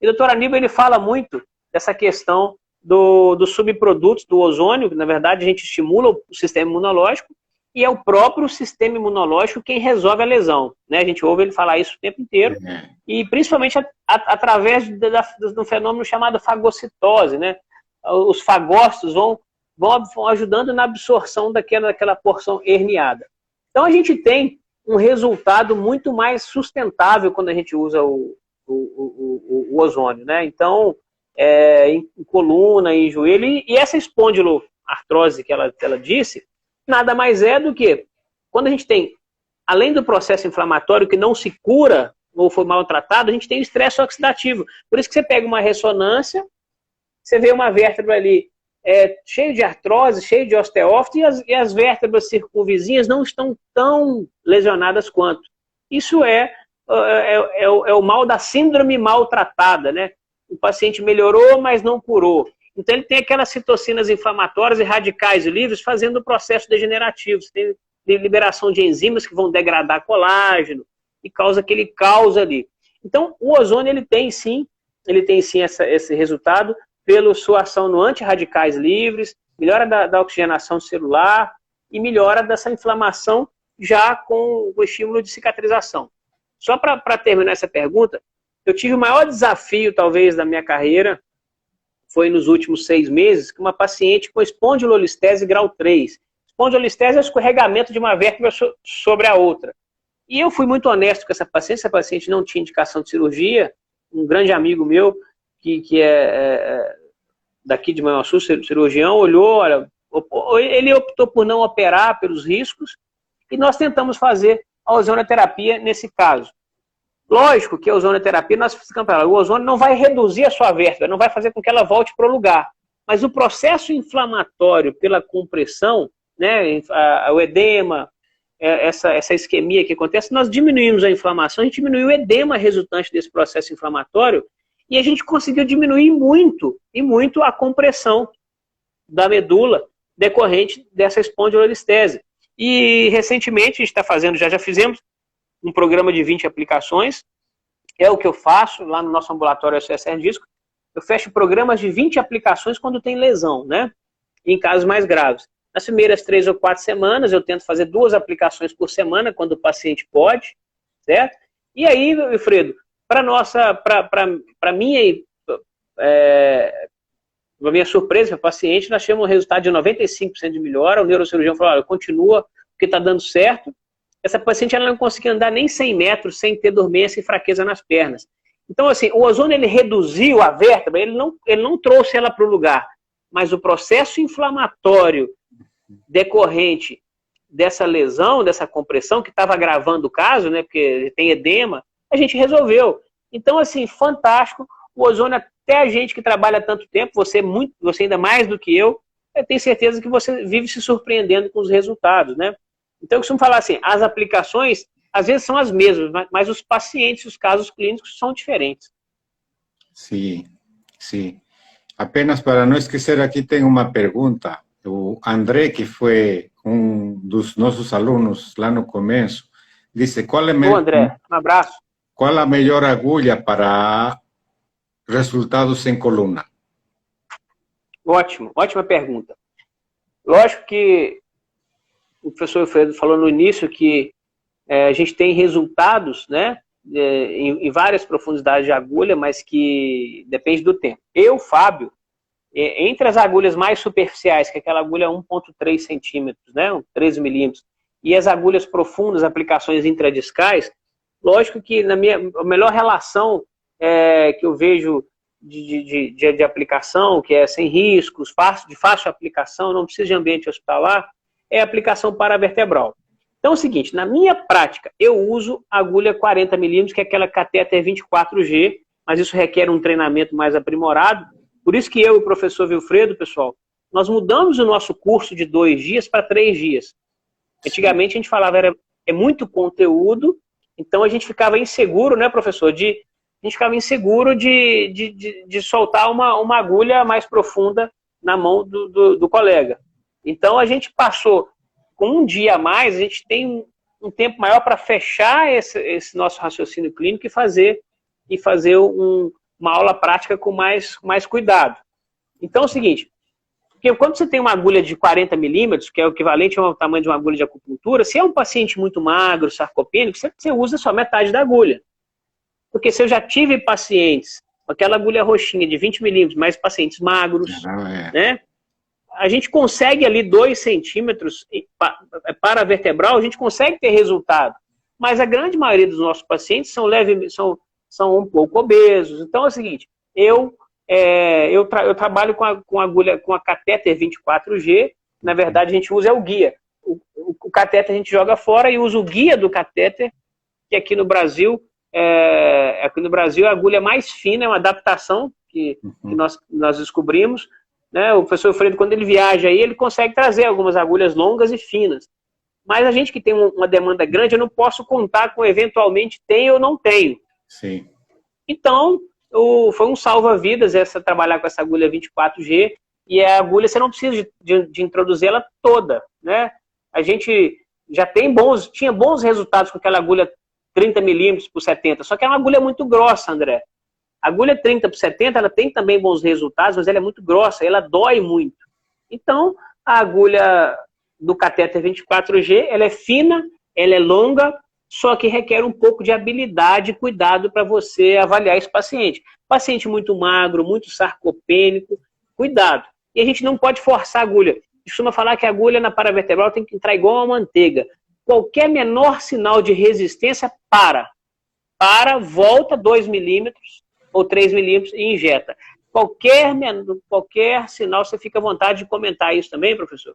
E o Dr. Aníbal ele fala muito dessa questão dos subprodutos do ozônio, que na verdade a gente estimula o sistema imunológico, e é o próprio sistema imunológico quem resolve a lesão. Né? A gente ouve ele falar isso o tempo inteiro, e principalmente através do fenômeno chamado fagocitose. Né? Os fagócitos vão ajudando na absorção daquela porção herniada. Então a gente tem um resultado muito mais sustentável quando a gente usa o ozônio, né? Então, em coluna, em joelho, e essa espondiloartrose que ela disse, nada mais é do que, quando a gente tem, além do processo inflamatório que não se cura ou foi maltratado, a gente tem o estresse oxidativo. Por isso que você pega uma ressonância, você vê uma vértebra ali cheio de artrose, cheio de osteófito, e as vértebras circunvizinhas não estão tão lesionadas quanto. Isso é o mal da síndrome maltratada, né? O paciente melhorou, mas não curou. Então ele tem aquelas citocinas inflamatórias e radicais livres fazendo o processo degenerativo. Você tem liberação de enzimas que vão degradar colágeno e causa aquele caos ali. Então o ozônio ele tem sim esse resultado pela sua ação no antirradicais livres, melhora da oxigenação celular e melhora dessa inflamação já com o estímulo de cicatrização. Só para terminar essa pergunta, eu tive o maior desafio, talvez, da minha carreira, foi nos últimos 6 meses, que uma paciente com espondilolistese grau 3. Espondilolistese é o escorregamento de uma vértebra sobre a outra. E eu fui muito honesto com essa paciente não tinha indicação de cirurgia, um grande amigo meu, que é daqui de Manhuaçu, cirurgião, olhou, olha, ele optou por não operar pelos riscos, e nós tentamos fazer a ozonoterapia nesse caso. Lógico que a ozonoterapia, nós ficamos para o ozônio não vai reduzir a sua vértebra, não vai fazer com que ela volte para o lugar, mas o processo inflamatório pela compressão, né, o edema, essa isquemia que acontece, nós diminuímos a inflamação, a gente diminuiu o edema resultante desse processo inflamatório, e a gente conseguiu diminuir muito a compressão da medula decorrente dessa espondilolistese. E recentemente a gente está fazendo, já fizemos um programa de 20 aplicações, é o que eu faço lá no nosso ambulatório SSR Disco. Eu fecho programas de 20 aplicações quando tem lesão, né? Em casos mais graves. Nas primeiras 3 ou 4 semanas, eu tento fazer 2 aplicações por semana, quando o paciente pode, certo? E aí, Wilfredo, para minha surpresa, para o paciente, nós tivemos um resultado de 95% de melhora. O neurocirurgião falou, olha, continua, porque está dando certo. Essa paciente ela não conseguia andar nem 100 metros sem ter dormência e fraqueza nas pernas. Então, assim, o ozônio ele reduziu a vértebra, ele não trouxe ela para o lugar, mas o processo inflamatório decorrente dessa lesão, dessa compressão, que estava agravando o caso, né, porque tem edema, a gente resolveu. Então, assim, fantástico. O ozônio, até a gente que trabalha tanto tempo, você ainda mais do que eu tenho certeza que você vive se surpreendendo com os resultados, né? Então, eu costumo falar assim, as aplicações, às vezes são as mesmas, mas os pacientes, os casos clínicos são diferentes. Sim, sim. Apenas para não esquecer, aqui tem uma pergunta. O André, que foi um dos nossos alunos lá no começo, disse, André, um abraço. Qual a melhor agulha para resultados em coluna? Ótimo, ótima pergunta. Lógico que o professor Wilfredo falou no início que a gente tem resultados, né, em várias profundidades de agulha, mas que depende do tempo. Fábio, entre as agulhas mais superficiais, que é aquela agulha 1,3 centímetros, né, 13 milímetros, e as agulhas profundas, aplicações intradiscais, lógico que a melhor relação que eu vejo de aplicação, que é sem riscos, de fácil aplicação, não precisa de ambiente hospitalar, é a aplicação paravertebral. Então é o seguinte, na minha prática, eu uso agulha 40 milímetros, que é aquela catéter 24G, mas isso requer um treinamento mais aprimorado. Por isso que eu e o professor Wilfredo, pessoal, nós mudamos o nosso curso de 2 dias para 3 dias. Antigamente a gente falava, é muito conteúdo, então a gente ficava inseguro, né, professor? A gente ficava inseguro de soltar uma agulha mais profunda na mão do colega. Então a gente passou, com um dia a mais, a gente tem um tempo maior para fechar esse nosso raciocínio clínico e fazer uma aula prática com mais cuidado. Então é o seguinte, porque quando você tem uma agulha de 40 milímetros, que é o equivalente ao tamanho de uma agulha de acupuntura, se é um paciente muito magro, sarcopênico, você usa só metade da agulha. Porque se eu já tive pacientes com aquela agulha roxinha de 20 milímetros, mais pacientes magros, né? A gente consegue ali 2 centímetros para vertebral, a gente consegue ter resultado. Mas a grande maioria dos nossos pacientes são um pouco obesos. Então é o seguinte, eu trabalho com agulha, com a catéter 24G, na verdade a gente usa o guia. O catéter a gente joga fora e usa o guia do catéter, que aqui no Brasil a agulha mais fina, é uma adaptação que nós descobrimos, né? O professor Freire, quando ele viaja aí, ele consegue trazer algumas agulhas longas e finas. Mas a gente que tem uma demanda grande, eu não posso contar com eventualmente tem ou não tenho. Sim. Então, foi um salva-vidas trabalhar com essa agulha 24G, e a agulha você não precisa de introduzir ela toda, né? A gente já tinha bons resultados com aquela agulha 30 milímetros por 70, só que é uma agulha muito grossa, André. A agulha 30 por 70, ela tem também bons resultados, mas ela é muito grossa, ela dói muito. Então, a agulha do catéter 24G, ela é fina, ela é longa, só que requer um pouco de habilidade e cuidado para você avaliar esse paciente. Paciente muito magro, muito sarcopênico, cuidado. E a gente não pode forçar a agulha. Costuma falar que a agulha na paravertebral tem que entrar igual a manteiga. Qualquer menor sinal de resistência, volta 2 milímetros ou 3 milímetros e injeta. Qualquer sinal, você fica à vontade de comentar isso também, professor?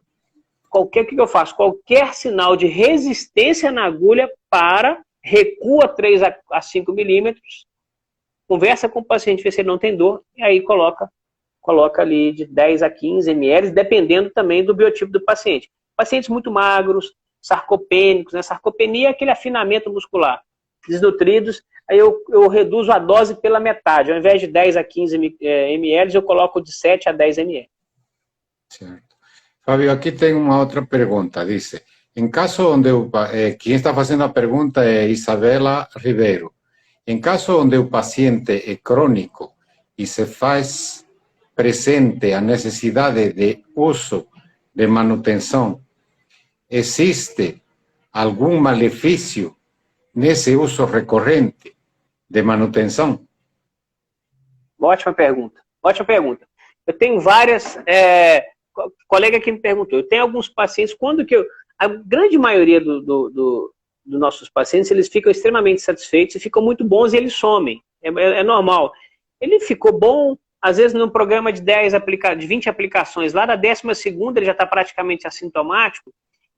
O que eu faço? Qualquer sinal de resistência na agulha, recua 3 a 5 milímetros, conversa com o paciente, vê se ele não tem dor, e aí coloca ali de 10 a 15 ml, dependendo também do biotipo do paciente. Pacientes muito magros, sarcopênicos, né? Sarcopenia é aquele afinamento muscular. Desnutridos, aí eu reduzo a dose pela metade. Ao invés de 10 a 15 ml, eu coloco de 7 a 10 ml. Certo. Fábio, aqui tem uma outra pergunta. Diz, em caso onde quem está fazendo a pergunta é Isabela Ribeiro. Em caso onde o paciente é crônico e se faz presente a necessidade de uso de manutenção, existe algum malefício nesse uso recorrente de manutenção? Ótima pergunta. Eu tenho várias... colega que me perguntou, eu tenho alguns pacientes, a grande maioria dos nossos pacientes, eles ficam extremamente satisfeitos e ficam muito bons e eles somem. É normal. Ele ficou bom, às vezes num programa de 20 aplicações, lá da 12ª ele já está praticamente assintomático.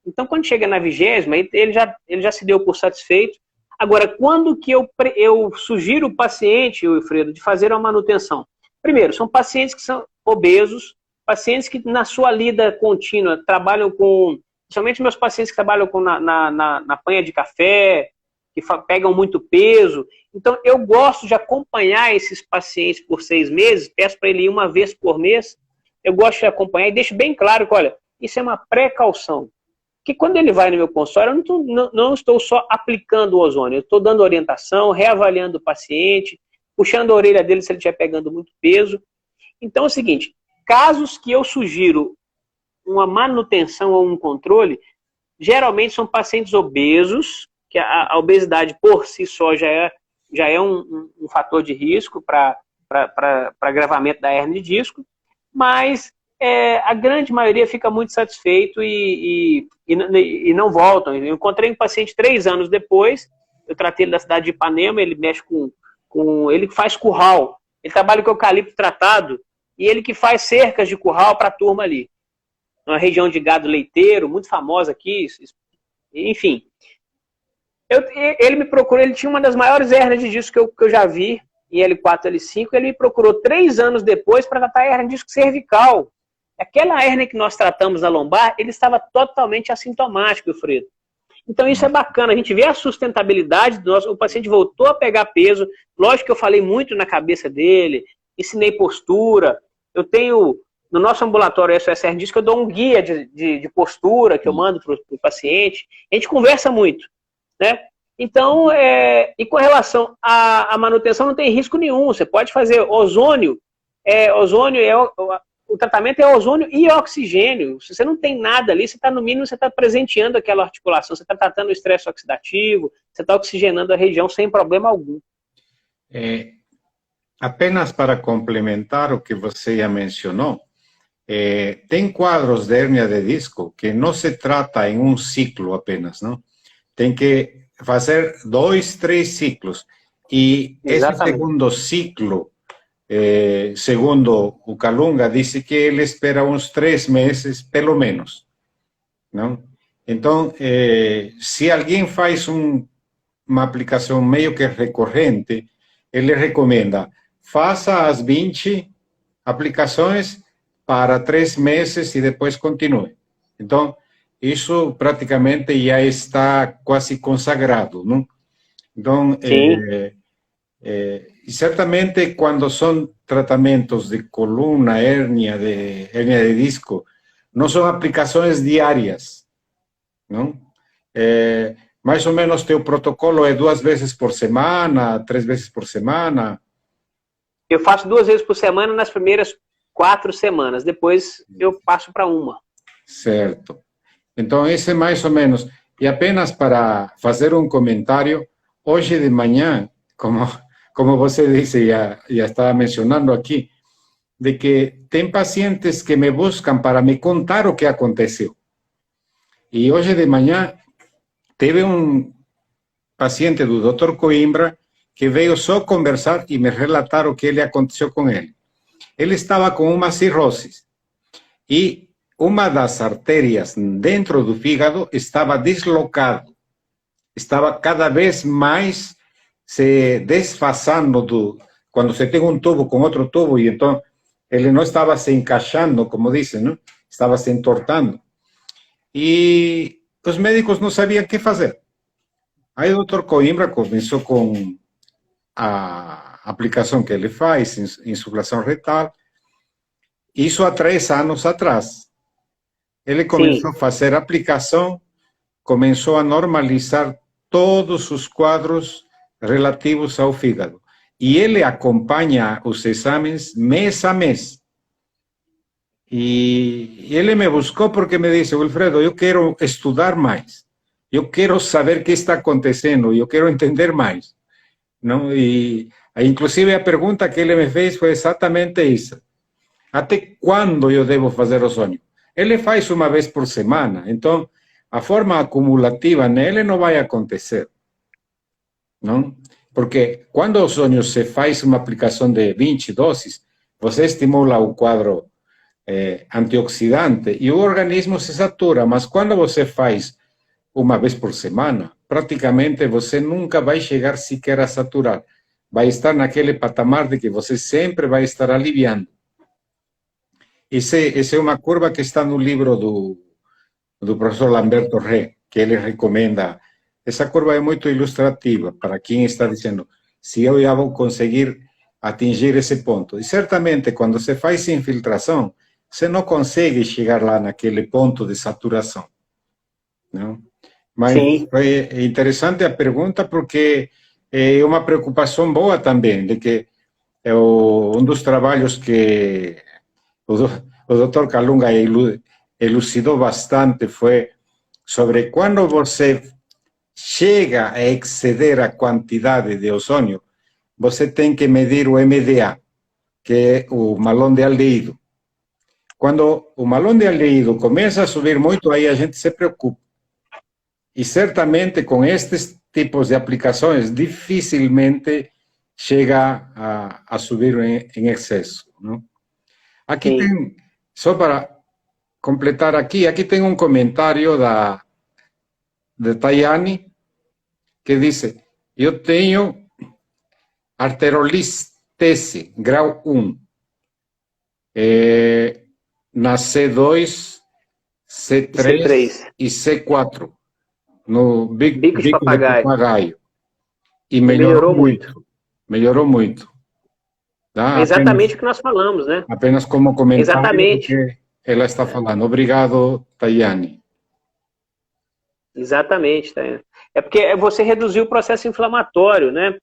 Então, quando chega na 20ª, ele já se deu por satisfeito. Agora, quando que eu sugiro o paciente, Wilfredo, de fazer uma manutenção? Primeiro, são pacientes que são obesos, pacientes que na sua lida contínua trabalham com, principalmente meus pacientes que trabalham na panha de café, que pegam muito peso. Então, eu gosto de acompanhar esses pacientes por 6 meses, peço para ele ir uma vez por mês, eu gosto de acompanhar e deixo bem claro que, olha, isso é uma precaução. Que quando ele vai no meu consultório, eu não estou só aplicando o ozônio, eu estou dando orientação, reavaliando o paciente, puxando a orelha dele se ele estiver pegando muito peso. Então é o seguinte, casos que eu sugiro uma manutenção ou um controle, geralmente são pacientes obesos, que a obesidade por si só já é um fator de risco para agravamento da hérnia de disco, mas a grande maioria fica muito satisfeito e não voltam. Eu encontrei um paciente 3 anos depois, eu tratei ele da cidade de Ipanema, ele mexe ele faz curral, ele trabalha com eucalipto tratado, e ele que faz cercas de curral para a turma ali. Uma região de gado leiteiro, muito famosa aqui, enfim. Ele me procurou, ele tinha uma das maiores hérnias de disco que eu já vi, em L4, L5, ele me procurou 3 anos depois para tratar a hérnia de disco cervical. Aquela hérnia que nós tratamos na lombar, ele estava totalmente assintomático, Wilfredo. Então isso é bacana, a gente vê a sustentabilidade do o paciente voltou a pegar peso, lógico que eu falei muito na cabeça dele, ensinei postura, eu tenho, no nosso ambulatório SOS Hernia de Disco, eu dou um guia de postura que eu mando para o paciente, a gente conversa muito, né? Então, e com relação à manutenção, não tem risco nenhum, você pode fazer ozônio, o tratamento é ozônio e oxigênio. Se você não tem nada ali, no mínimo você está presenteando aquela articulação, você está tratando o estresse oxidativo, você está oxigenando a região sem problema algum. Apenas para complementar o que você já mencionou, tem quadros de hérnia de disco que não se trata em um ciclo apenas, não? Tem que fazer 2, 3 ciclos. E esse segundo ciclo, segundo o Calunga, disse que ele espera uns 3 meses, pelo menos. Não? Então, se alguém faz uma aplicação meio que recorrente, ele recomenda, faça as 20 aplicações para 3 meses e depois continue. Então, isso praticamente já está quase consagrado, não? Então, e certamente quando são tratamentos de coluna, hérnia de disco, não são aplicações diárias, não? Mais ou menos teu protocolo é 2 vezes por semana, 3 vezes por semana? Eu faço 2 vezes por semana nas primeiras 4 semanas, depois eu passo para uma. Certo. Então, esse é mais ou menos. E apenas para fazer um comentário, hoje de manhã, como você disse, já estava mencionando aqui, de que tem pacientes que me buscam para me contar o que aconteceu. E hoje de manhã teve um paciente do Dr. Coimbra que veio só conversar e me relatar o que ele aconteceu com ele. Ele estava com uma cirrose e uma das artérias dentro do fígado estava deslocada, estava cada vez mais se desfasando quando você tem um tubo com outro tubo, e então ele não estava se encaixando, como dizem, não? Estava se entortando. E os médicos não sabiam o que fazer. Aí o Dr. Coimbra começou com a aplicação que ele faz, insuflação retal, isso há 3 anos atrás. Ele começou a fazer a aplicação, começou a normalizar todos os quadros relativos ao fígado. E ele acompanha os exames mês a mês. E ele me buscou porque me disse: Wilfredo, eu quero estudar mais. Eu quero saber o que está acontecendo, eu quero entender mais. Não? E, inclusive, a pergunta que ele me fez foi exatamente isso. Até quando eu devo fazer o sonho? Ele faz uma vez por semana, então a forma acumulativa nele não vai acontecer. Não? Porque quando o sonho se faz uma aplicação de 20 doses, você estimula o quadro antioxidante e o organismo se satura, mas quando você faz uma vez por semana, praticamente você nunca vai chegar sequer a saturar. Vai estar naquele patamar de que você sempre vai estar aliviando. Essa é uma curva que está no livro do professor Lamberto Ré, que ele recomenda. Essa curva é muito ilustrativa para quem está dizendo se eu já vou conseguir atingir esse ponto. E certamente, quando você faz infiltração, você não consegue chegar lá naquele ponto de saturação. Não? Mas foi interessante a pergunta, porque é uma preocupação boa também, de que um dos trabalhos que o Dr. Calunga elucidou bastante foi sobre quando você chega a exceder a quantidade de ozônio, você tem que medir o MDA, que é o malão de aldehído. Quando o malão de aldehído começa a subir muito, aí a gente se preocupa. E certamente com estes tipos de aplicações, dificilmente chega a subir em excesso. Não? Aqui tem, só para completar aqui tem um comentário de Tayane, que diz: eu tenho arterolistese, grau 1, na C2, C3 e C4, no bico de papagaio. E melhorou muito. Melhorou muito. Tá? Exatamente o que nós falamos, né? Apenas como comentário. Exatamente. Que ela está falando. Obrigado, Tayane. Exatamente, Tayane. É porque você reduziu o processo inflamatório, né?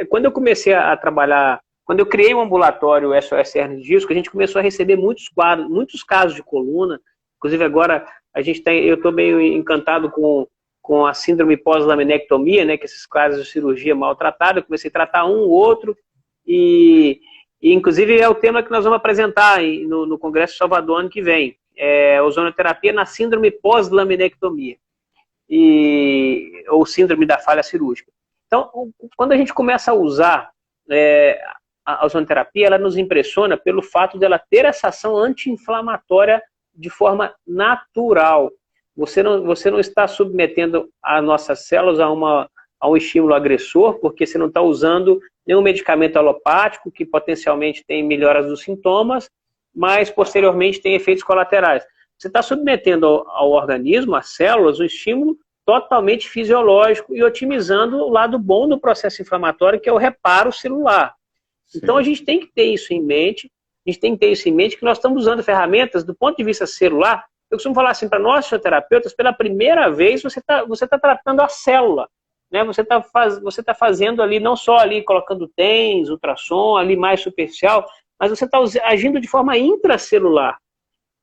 Quando eu comecei a trabalhar, quando eu criei um ambulatório SOS hernia de disco, a gente começou a receber muitos quadros, muitos casos de coluna. Inclusive agora eu estou meio encantado com a síndrome pós-laminectomia, né? Que esses casos de cirurgia maltratada, eu comecei a tratar um, outro, e inclusive é o tema que nós vamos apresentar no Congresso de Salvador ano que vem. Ozonoterapia na síndrome pós-laminectomia, ou síndrome da falha cirúrgica. Então, quando a gente começa a usar a ozonoterapia, ela nos impressiona pelo fato dela ter essa ação anti-inflamatória de forma natural. Você não está submetendo as nossas células a um estímulo agressor, porque você não está usando nenhum medicamento alopático que potencialmente tem melhoras dos sintomas, mas posteriormente tem efeitos colaterais. Você está submetendo ao organismo, às células, um estímulo totalmente fisiológico e otimizando o lado bom do processo inflamatório, que é o reparo celular. Sim. Então a gente tem que ter isso em mente, que nós estamos usando ferramentas do ponto de vista celular. Eu costumo falar assim, para nós fisioterapeutas, pela primeira vez você tá tratando a célula, né? Você tá fazendo ali, não só ali colocando TENS, ultrassom, ali mais superficial, mas você está agindo de forma intracelular.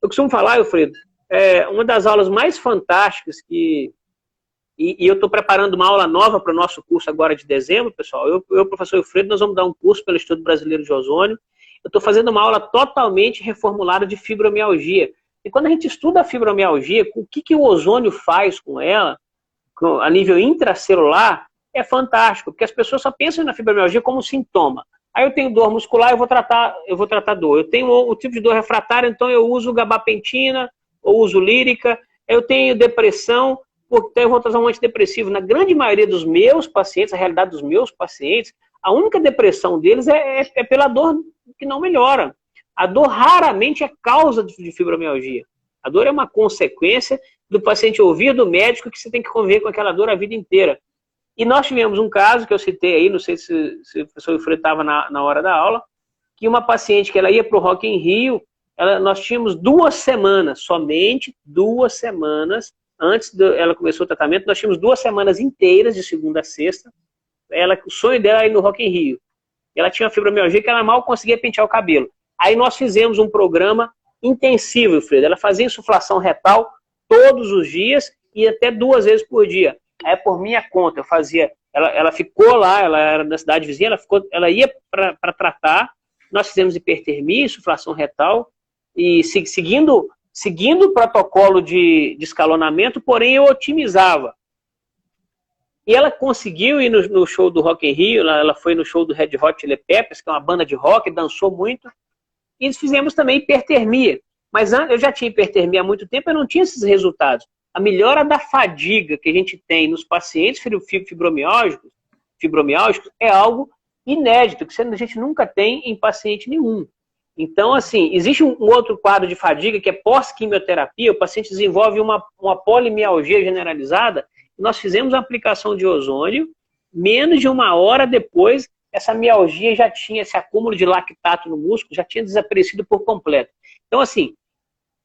Eu costumo falar, Wilfredo, uma das aulas mais fantásticas e eu estou preparando uma aula nova para o nosso curso agora de dezembro, pessoal. Eu e o professor Wilfredo, nós vamos dar um curso pelo Instituto Brasileiro de Ozônio. Eu estou fazendo uma aula totalmente reformulada de fibromialgia. E quando a gente estuda a fibromialgia, o que o ozônio faz com ela, a nível intracelular, é fantástico, porque as pessoas só pensam na fibromialgia como sintoma. Aí eu tenho dor muscular, eu vou tratar dor. Eu tenho o tipo de dor refratária, então eu uso gabapentina, ou uso lírica. Eu tenho depressão, então eu vou tratar um antidepressivo. Na grande maioria dos meus pacientes, a realidade dos meus pacientes, a única depressão deles é pela dor que não melhora. A dor raramente é causa de fibromialgia. A dor é uma consequência do paciente ouvir do médico que você tem que conviver com aquela dor a vida inteira. E nós tivemos um caso que eu citei aí, não sei se o professor Wilfredo estava na hora da aula, que uma paciente que ela ia para o Rock in Rio, nós tínhamos 2 semanas, somente 2 semanas, antes ela começou o tratamento, nós tínhamos 2 semanas inteiras, de segunda a sexta, o sonho dela era ir no Rock in Rio. Ela tinha uma fibromialgia que ela mal conseguia pentear o cabelo. Aí nós fizemos um programa intensivo, Wilfredo. Ela fazia insuflação retal todos os dias e até 2 vezes por dia. Aí por minha conta, eu fazia... Ela ficou lá, ela era da cidade vizinha, ela ia para tratar, nós fizemos hipertermia, insuflação retal, e seguindo o protocolo de escalonamento, porém eu otimizava. E ela conseguiu ir no show do Rock in Rio, ela foi no show do Red Hot Chili Peppers, que é uma banda de rock, dançou muito, e fizemos também hipertermia. Mas eu já tinha hipertermia há muito tempo, eu não tinha esses resultados. A melhora da fadiga que a gente tem nos pacientes fibromiálgicos é algo inédito, que a gente nunca tem em paciente nenhum. Então, assim, existe um outro quadro de fadiga que é pós-quimioterapia, o paciente desenvolve uma polimialgia generalizada, e nós fizemos a aplicação de ozônio, menos de 1 hora depois, essa mialgia já tinha, esse acúmulo de lactato no músculo, já tinha desaparecido por completo. Então, assim,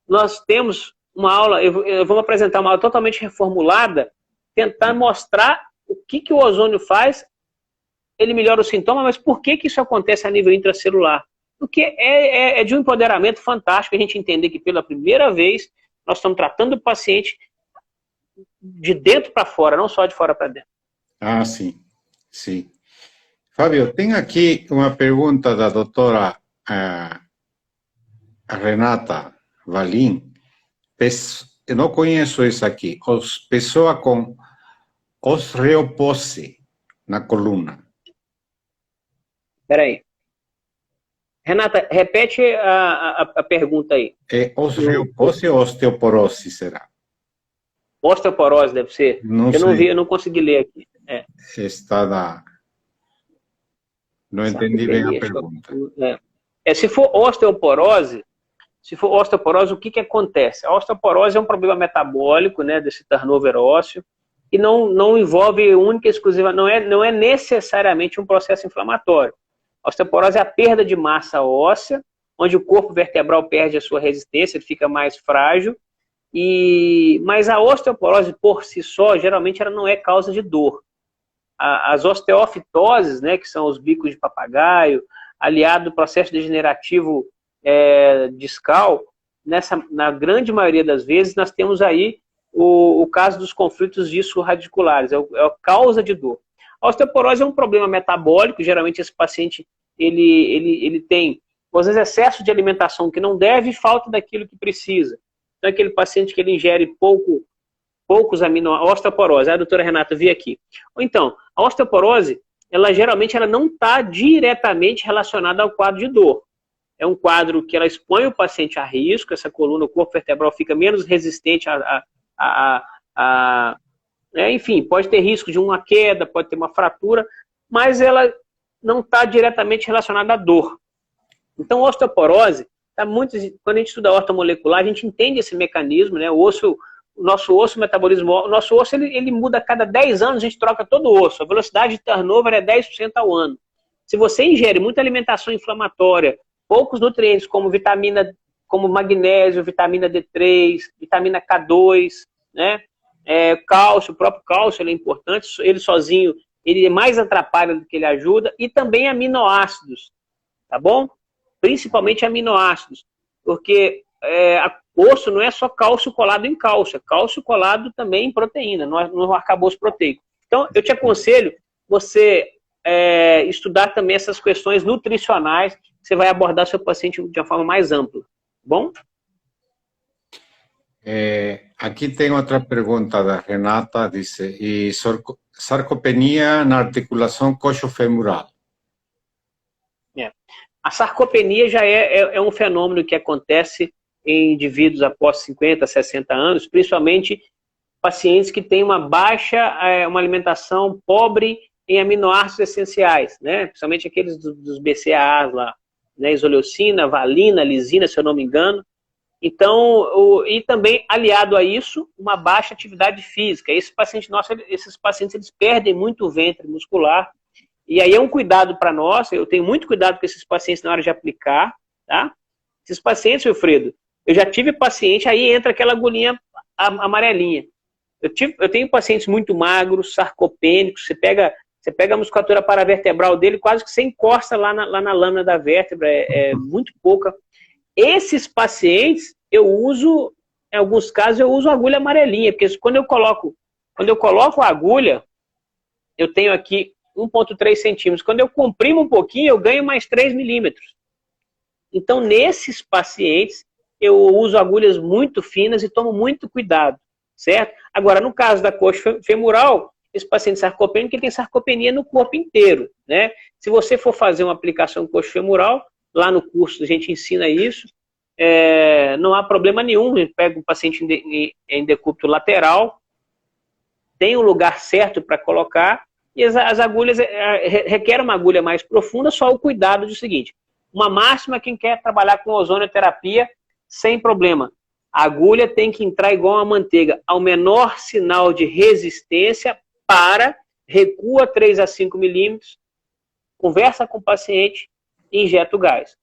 nós temos uma aula, eu vou apresentar uma aula totalmente reformulada, tentar mostrar o que o ozônio faz, ele melhora o sintoma, mas por que isso acontece a nível intracelular? Porque é de um empoderamento fantástico a gente entender que pela primeira vez nós estamos tratando o paciente de dentro para fora, não só de fora para dentro. Ah, sim, sim. Fábio, tem aqui uma pergunta da doutora Renata Valim. Eu não conheço isso aqui. Pessoa com osteoporose na coluna. Espera aí. Renata, repete a pergunta aí. É osteoporose ou osteoporose, será? Osteoporose deve ser. Eu não consegui ler aqui. Não entendi bem a pergunta. Se for osteoporose, o que acontece? A osteoporose é um problema metabólico, né, desse turnover ósseo, e não envolve única e exclusiva, não é necessariamente um processo inflamatório. A osteoporose é a perda de massa óssea, onde o corpo vertebral perde a sua resistência, ele fica mais frágil, mas a osteoporose por si só, geralmente ela não é causa de dor. As osteofitoses, né, que são os bicos de papagaio, aliado ao processo degenerativo discal, na grande maioria das vezes nós temos aí o caso dos conflitos disco-radiculares, é a causa de dor. A osteoporose é um problema metabólico, geralmente esse paciente ele tem, às vezes, excesso de alimentação que não deve e falta daquilo que precisa. Então, aquele paciente que ele ingere poucos aminoácidos, osteoporose, a doutora Renata vi aqui. Então, a osteoporose, geralmente não está diretamente relacionada ao quadro de dor. É um quadro que ela expõe o paciente a risco, essa coluna, o corpo vertebral fica menos resistente enfim, pode ter risco de uma queda, pode ter uma fratura, mas ela não está diretamente relacionada à dor. Então, a osteoporose, quando a gente estuda a ortomolecular, a gente entende esse mecanismo, né? O nosso osso, o metabolismo, o nosso osso, ele muda a cada 10 anos, a gente troca todo o osso. A velocidade de turnover é 10% ao ano. Se você ingere muita alimentação inflamatória, poucos nutrientes como como magnésio, vitamina D3, vitamina K2, né? Cálcio, o próprio cálcio ele é importante, ele sozinho ele mais atrapalha do que ele ajuda, e também aminoácidos, tá bom? Principalmente aminoácidos, porque osso não é só cálcio colado em cálcio, é cálcio colado também em proteína, no arcabouço proteico. Então, eu te aconselho você estudar também essas questões nutricionais, você vai abordar seu paciente de uma forma mais ampla, tá bom? Aqui tem outra pergunta da Renata, diz, sarcopenia na articulação coxofemoral. A sarcopenia já é um fenômeno que acontece em indivíduos após 50, 60 anos, principalmente pacientes que têm uma uma alimentação pobre em aminoácidos essenciais, né? Principalmente aqueles dos BCAAs lá, né? Isoleucina, valina, lisina, se eu não me engano. Então, e também aliado a isso, uma baixa atividade física. Esses pacientes eles perdem muito o ventre muscular. E aí é um cuidado para nós, eu tenho muito cuidado com esses pacientes na hora de aplicar, tá? Esses pacientes, Wilfredo, eu já tive paciente, aí entra aquela agulhinha amarelinha. Eu tenho pacientes muito magros, sarcopênicos, você pega a musculatura paravertebral dele, quase que você encosta lá na lâmina da vértebra, é muito pouca. Esses pacientes, em alguns casos, eu uso agulha amarelinha, porque quando eu coloco a agulha, eu tenho aqui 1,3 centímetros. Quando eu comprimo um pouquinho, eu ganho mais 3 milímetros. Então, nesses pacientes, eu uso agulhas muito finas e tomo muito cuidado, certo? Agora, no caso da coxa femoral, esse paciente sarcopênico, ele tem sarcopenia no corpo inteiro, né? Se você for fazer uma aplicação coxa femoral, lá no curso a gente ensina isso, não há problema nenhum. A gente pega um paciente em decúbito lateral, tem um lugar certo para colocar, e as agulhas requerem uma agulha mais profunda, só o cuidado do seguinte: uma máxima, quem quer trabalhar com ozonioterapia, sem problema. A agulha tem que entrar igual uma manteiga, ao menor sinal de resistência, recua 3 a 5 milímetros, conversa com o paciente e injeta o gás.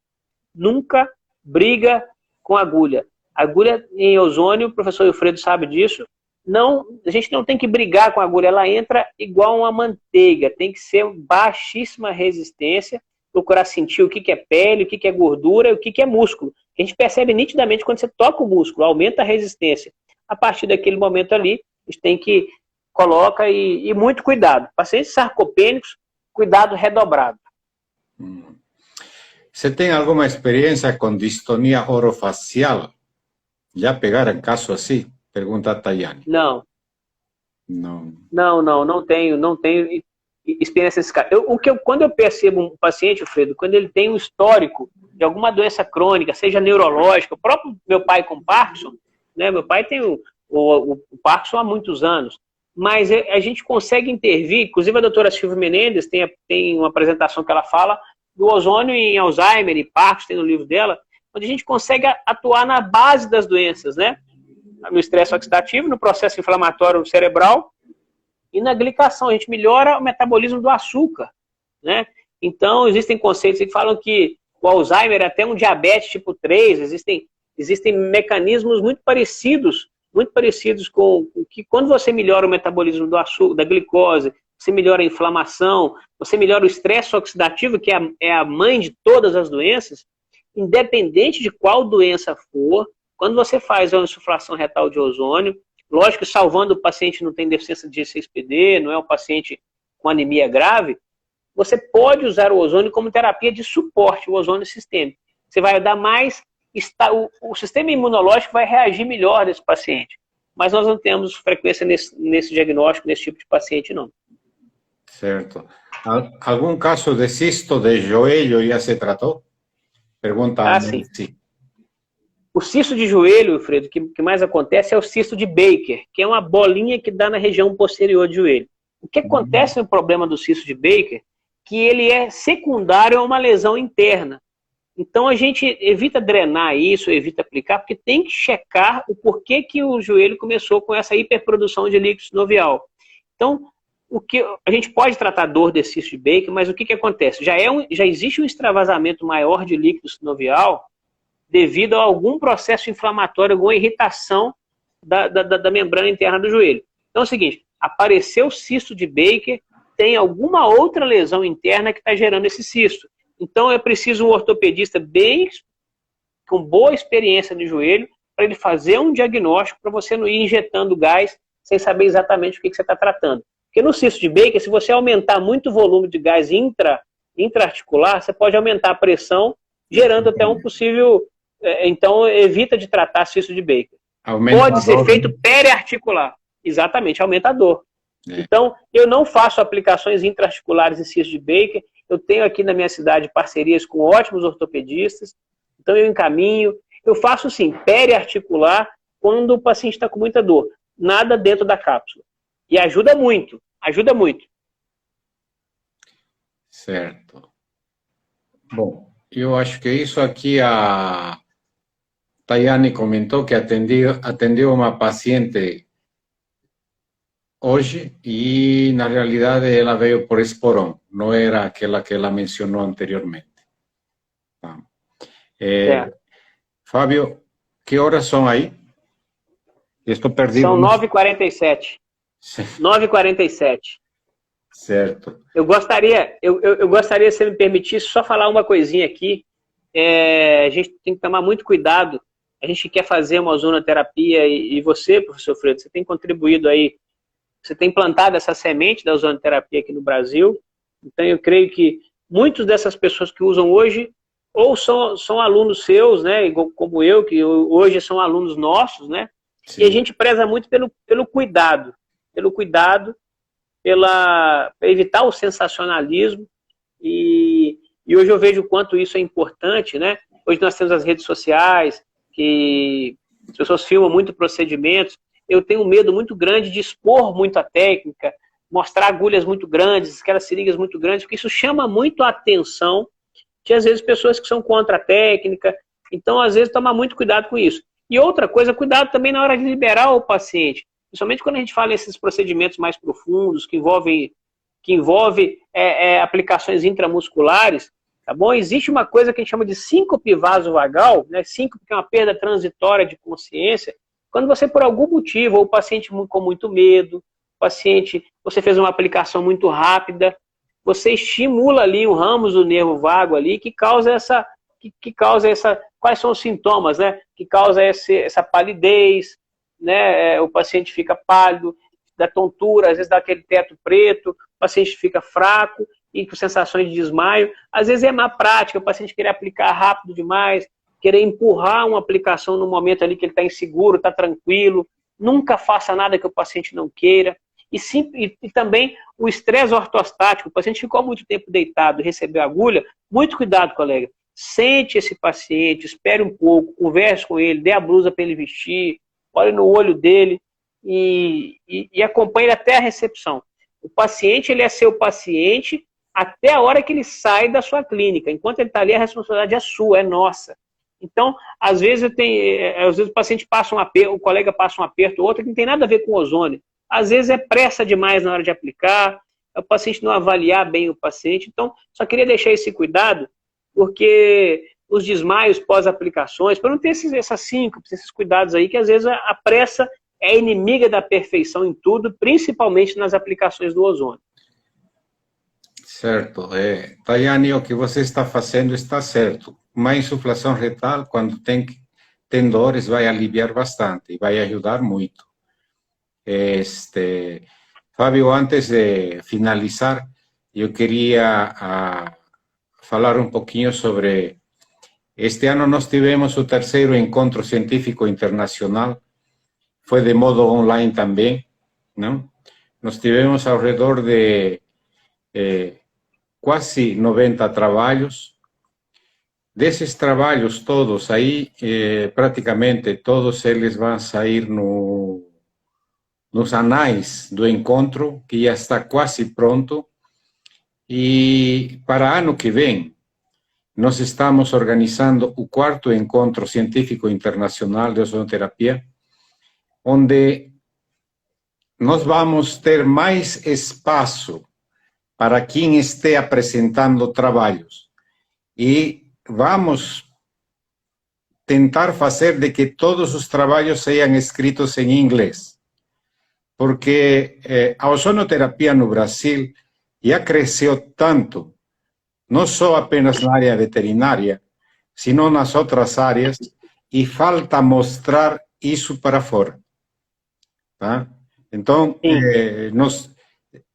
Nunca briga com agulha. Agulha em ozônio, o professor Wilfredo sabe disso, a gente não tem que brigar com a agulha, ela entra igual uma manteiga, tem que ser baixíssima resistência, procurar sentir o que é pele, o que é gordura e o que é músculo. A gente percebe nitidamente quando você toca o músculo, aumenta a resistência. A partir daquele momento ali, a gente tem que coloca e muito cuidado. Pacientes sarcopênicos, cuidado redobrado. Você tem alguma experiência com distonia orofacial? Já pegaram caso assim? Pergunta a Tayane. Não tenho experiência nesse caso. Quando eu percebo um paciente, Fredo, quando ele tem um histórico de alguma doença crônica, seja neurológica, o próprio meu pai com Parkinson, né? Meu pai tem o Parkinson há muitos anos, mas a gente consegue intervir, inclusive a doutora Silvia Menendez tem uma apresentação que ela fala do ozônio em Alzheimer e Parkinson, tem no livro dela, onde a gente consegue atuar na base das doenças, né? No estresse oxidativo, no processo inflamatório cerebral e na glicação. A gente melhora o metabolismo do açúcar, né? Então, existem conceitos que falam que o Alzheimer é até um diabetes tipo 3, existem mecanismos muito parecidos com que quando você melhora o metabolismo do açúcar, da glicose, você melhora a inflamação, você melhora o estresse oxidativo, que é a mãe de todas as doenças, independente de qual doença for. Quando você faz uma insuflação retal de ozônio, lógico que salvando o paciente não tem deficiência de 6PD, não é um paciente com anemia grave, você pode usar o ozônio como terapia de suporte, o ozônio sistêmico. Você vai dar mais, o sistema imunológico vai reagir melhor nesse paciente. Mas nós não temos frequência nesse diagnóstico, nesse tipo de paciente, não. Certo. Algum caso de cisto de joelho já se tratou? Pergunta. Sim. O cisto de joelho, Fredo, que mais acontece é o cisto de Baker, que é uma bolinha que dá na região posterior do joelho. O que acontece no problema do cisto de Baker, que ele é secundário a uma lesão interna. Então a gente evita drenar isso, evita aplicar, porque tem que checar o porquê que o joelho começou com essa hiperprodução de líquido sinovial. Então, a gente pode tratar a dor desse cisto de Baker, mas o que acontece? Já existe um extravasamento maior de líquido sinovial devido a algum processo inflamatório, alguma irritação da membrana interna do joelho. Então é o seguinte, apareceu o cisto de Baker, tem alguma outra lesão interna que está gerando esse cisto. Então é preciso um ortopedista com boa experiência no joelho, para ele fazer um diagnóstico, para você não ir injetando gás sem saber exatamente o que você está tratando. Porque no cisto de Baker, se você aumentar muito o volume de gás intraarticular, você pode aumentar a pressão, gerando até um possível... Então, evita de tratar cisto de Baker. Pode ser feito periarticular. Exatamente, aumenta a dor. Então, eu não faço aplicações intra-articulares em cisto de Baker. Eu tenho aqui na minha cidade parcerias com ótimos ortopedistas. Então, eu encaminho. Eu faço, sim, periarticular quando o paciente está com muita dor. Nada dentro da cápsula. E ajuda muito. Ajuda muito. Certo. Bom, eu acho que isso aqui a Tayane comentou que atendeu uma paciente hoje e, na realidade, ela veio por esporão, não era aquela que ela mencionou anteriormente. Tá. Fábio, que horas são aí? Estou perdido. São 9h47. 9h47. Certo. Eu gostaria, se você me permitisse, só falar uma coisinha aqui. A gente tem que tomar muito cuidado. A gente quer fazer uma ozonoterapia e você, professor Fredo, você tem contribuído aí, você tem plantado essa semente da ozonoterapia aqui no Brasil. Então eu creio que muitas dessas pessoas que usam hoje ou são alunos seus, né, como eu, que hoje são alunos nossos, né? Sim. E a gente preza muito pelo cuidado, para evitar o sensacionalismo, e hoje eu vejo o quanto isso é importante, né? Hoje nós temos as redes sociais, que as pessoas filmam muito procedimentos. Eu tenho um medo muito grande de expor muito a técnica, mostrar agulhas muito grandes, aquelas seringas muito grandes, porque isso chama muito a atenção de, às vezes, pessoas que são contra a técnica. Então, às vezes, tomar muito cuidado com isso. E outra coisa, cuidado também na hora de liberar o paciente. Principalmente quando a gente fala esses procedimentos mais profundos, que envolve aplicações intramusculares, tá bom? Existe uma coisa que a gente chama de síncope vasovagal, né? Síncope, que é uma perda transitória de consciência. Quando você, por algum motivo, ou o paciente com muito medo, você fez uma aplicação muito rápida, você estimula ali o ramos do nervo vago ali, que causa essa... Quais são os sintomas, né? Que causa essa palidez, né? O paciente fica pálido, dá tontura, às vezes dá aquele teto preto, o paciente fica fraco e com sensações de desmaio. Às vezes é má prática, o paciente querer aplicar rápido demais, querer empurrar uma aplicação no momento ali que ele está inseguro, está tranquilo. Nunca faça nada que o paciente não queira. E também o estresse ortostático. O paciente ficou muito tempo deitado, recebeu agulha. Muito cuidado, colega. Sente esse paciente, espere um pouco, converse com ele, dê a blusa para ele vestir, olhe no olho dele e acompanhe ele até a recepção. O paciente, ele é seu paciente até a hora que ele sai da sua clínica. Enquanto ele está ali, a responsabilidade é sua, é nossa. Então, às vezes o paciente passa um aperto, o colega passa um aperto, outro que não tem nada a ver com ozônio. Às vezes é pressa demais na hora de aplicar, o paciente não avaliar bem o paciente. Então, só queria deixar esse cuidado, porque os desmaios pós-aplicações, para não ter essas síncopes, esses cuidados aí, que às vezes a pressa é inimiga da perfeição em tudo, principalmente nas aplicações do ozônio. Certo. Tayane, o que você está fazendo está certo. Uma insuflação retal, quando tem dores, vai aliviar bastante e vai ajudar muito. Fábio, antes de finalizar, eu queria falar um pouquinho sobre... Este ano nós tivemos o terceiro encontro científico internacional, foi de modo online também, não? Nós tivemos ao redor de quase 90 trabalhos. Desses trabalhos todos aí, praticamente todos eles vão sair nos anais do encontro, que já está quase pronto. E para ano que vem, nós estamos organizando o quarto encontro científico internacional de ozonoterapia, onde nós vamos ter mais espaço para quem esteja apresentando trabalhos. E vamos tentar fazer de que todos os trabalhos sejam escritos em inglês. Porque a ozonoterapia no Brasil já cresceu tanto, não só apenas na área veterinária, sino nas outras áreas, e falta mostrar isso para fora. Tá? Então, nós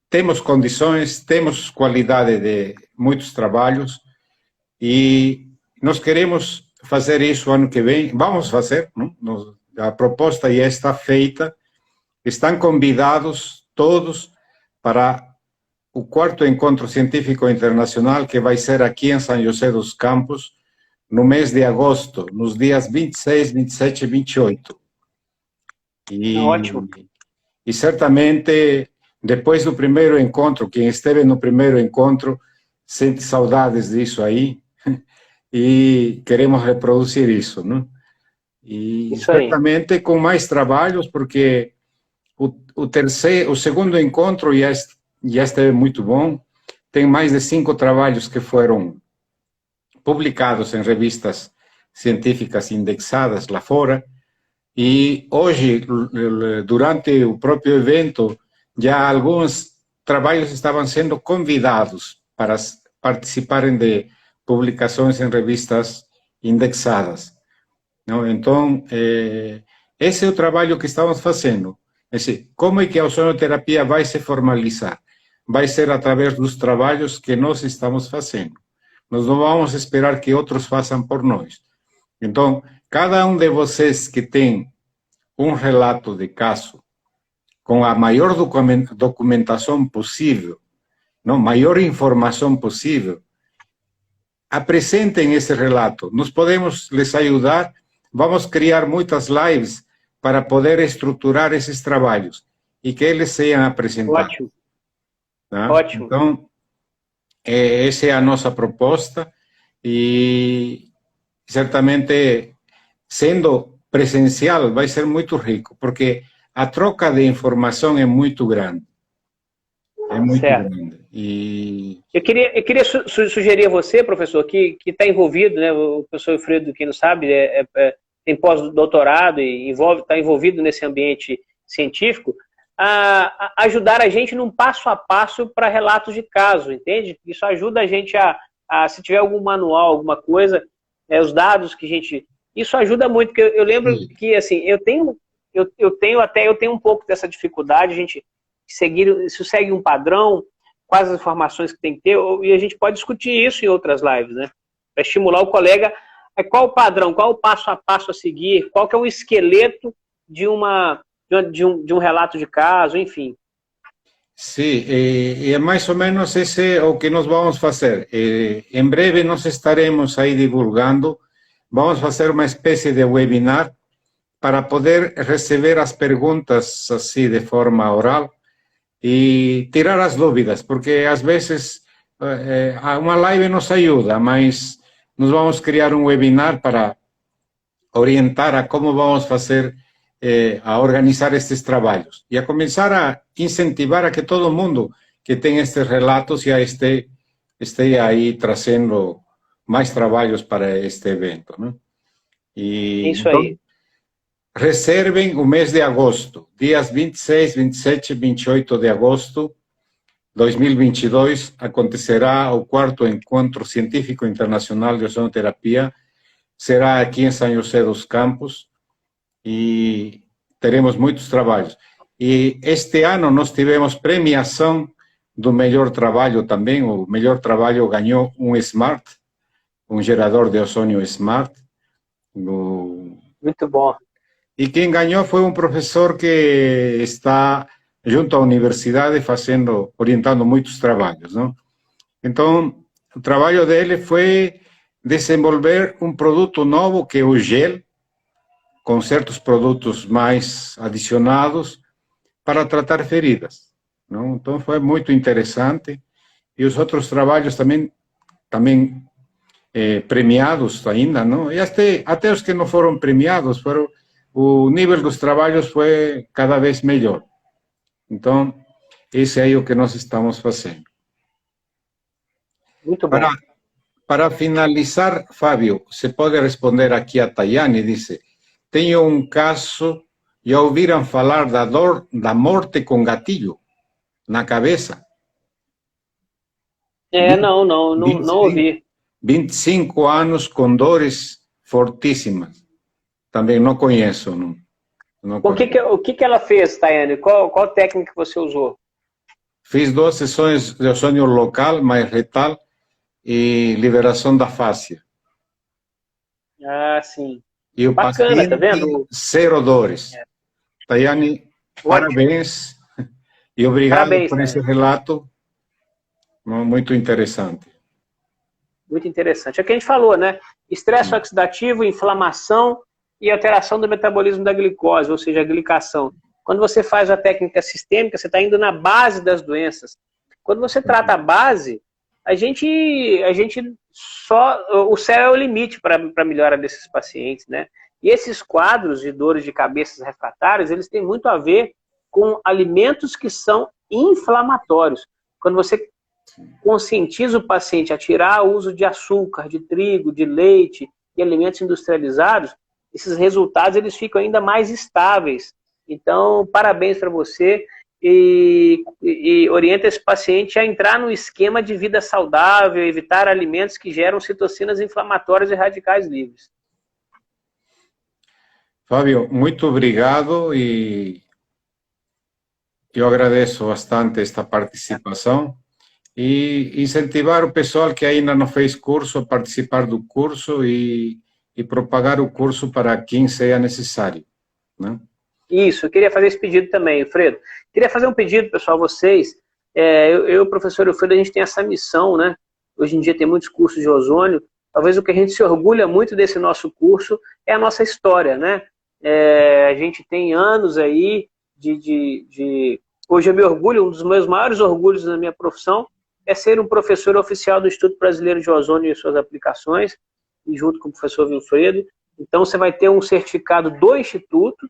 temos condições, temos qualidade de muitos trabalhos, e nós queremos fazer isso ano que vem. Vamos fazer, não? A proposta já está feita, estão convidados todos para o 4º Encontro Científico Internacional, que vai ser aqui em São José dos Campos, no mês de agosto, nos dias 26, 27 e 28. Ótimo. E certamente, depois do primeiro encontro, quem esteve no primeiro encontro sente saudades disso aí, e queremos reproduzir isso, não? E isso aí. certamente com mais trabalhos, porque o segundo encontro já esteve muito bom. Tem mais de 5 trabalhos que foram publicados em revistas científicas indexadas lá fora. E hoje, durante o próprio evento, já alguns trabalhos estavam sendo convidados para participarem de publicações em revistas indexadas. Não? Então, esse é o trabalho que estamos fazendo. Como é que a ozonoterapia vai se formalizar? Vai ser através dos trabalhos que nós estamos fazendo. Nós não vamos esperar que outros façam por nós. Então, cada um de vocês que tem um relato de caso com a maior documentação possível, não, maior informação possível, apresentem esse relato. Nós podemos lhes ajudar. Vamos criar muitas lives para poder estruturar esses trabalhos e que eles sejam apresentados. Ótimo. Tá? Ótimo. Então, essa é a nossa proposta e certamente, sendo presencial, vai ser muito rico, porque a troca de informação é muito grande. É muito grande. E... Eu queria sugerir a você, professor, que está envolvido, né, o professor Wilfredo, quem não sabe, tem pós-doutorado e está envolvido nesse ambiente científico, a ajudar a gente num passo a passo para relatos de caso, entende? Isso ajuda a gente se tiver algum manual, alguma coisa, os dados que a gente... Isso ajuda muito, porque eu lembro que, assim, eu tenho um pouco dessa dificuldade, a gente segue um padrão, quais as informações que tem que ter, e a gente pode discutir isso em outras lives, né? Para estimular o colega, qual o padrão, qual o passo a passo a seguir, qual que é o esqueleto de um relato de caso, enfim. Sim, e é mais ou menos esse o que nós vamos fazer. Em breve nós estaremos aí divulgando, vamos fazer uma espécie de webinar para poder receber as perguntas assim de forma oral e tirar as dúvidas, porque às vezes uma live nos ajuda, mas nós vamos criar um webinar para orientar a como vamos fazer, a organizar estes trabalhos e a começar a incentivar a que todo mundo que tem estes relatos já esteja aí trazendo mais trabalhos para este evento, né? E isso aí. Reservem o mês de agosto, dias 26, 27 e 28 de agosto de 2022, acontecerá o 4º Encontro Científico Internacional de Ozonoterapia, será aqui em São José dos Campos e teremos muitos trabalhos. E este ano nós tivemos premiação do melhor trabalho também, o melhor trabalho ganhou um Smart, um gerador de ozônio Smart. Muito bom. E quem ganhou foi um professor que está junto à universidade orientando muitos trabalhos, não? Então, o trabalho dele foi desenvolver um produto novo, que é o gel, com certos produtos mais adicionados, para tratar feridas, não? Então, foi muito interessante. E os outros trabalhos também premiados ainda, não? E até os que não foram premiados, o nível dos trabalhos foi cada vez melhor. Então, esse é o que nós estamos fazendo. Muito bom. Para finalizar, Fábio, você pode responder aqui a Tayane, diz: tenho um caso, já ouviram falar da morte com gatilho na cabeça? Não ouvi. 25 anos com dores fortíssimas. Também não conheço. O que ela fez, Tayane? Qual técnica que você usou? Fiz 2 sessões de ozônio local, mais retal, e liberação da fáscia. Ah, sim. E o Bacana, paciente, tá vendo? 0 dores. Tayane, parabéns. E obrigado Parabéns, por esse né? relato, muito interessante. Muito interessante. É o que a gente falou, né? Estresse oxidativo, inflamação e alteração do metabolismo da glicose, ou seja, a glicação. Quando você faz a técnica sistêmica, você está indo na base das doenças. Quando você trata a base, a gente só. O céu é o limite para a melhora desses pacientes, né? E esses quadros de dores de cabeças refratárias, eles têm muito a ver com alimentos que são inflamatórios. Quando você conscientiza o paciente a tirar o uso de açúcar, de trigo, de leite e alimentos industrializados, esses resultados eles ficam ainda mais estáveis. Então, parabéns para você e orienta esse paciente a entrar no esquema de vida saudável, evitar alimentos que geram citocinas inflamatórias e radicais livres. Fábio, muito obrigado e eu agradeço bastante esta participação e incentivar o pessoal que ainda não fez curso a participar do curso e propagar o curso para quem seja necessário, né? Isso, eu queria fazer esse pedido também, Alfredo. Queria fazer um pedido, pessoal, vocês. Eu, professor Alfredo, a gente tem essa missão, né? Hoje em dia tem muitos cursos de ozônio. Talvez o que a gente se orgulha muito desse nosso curso é a nossa história, né? A gente tem anos aí Hoje eu me orgulho, um dos meus maiores orgulhos na minha profissão é ser um professor oficial do Instituto Brasileiro de Ozônio e suas aplicações, e junto com o professor Wilfredo. Então, você vai ter um certificado do Instituto.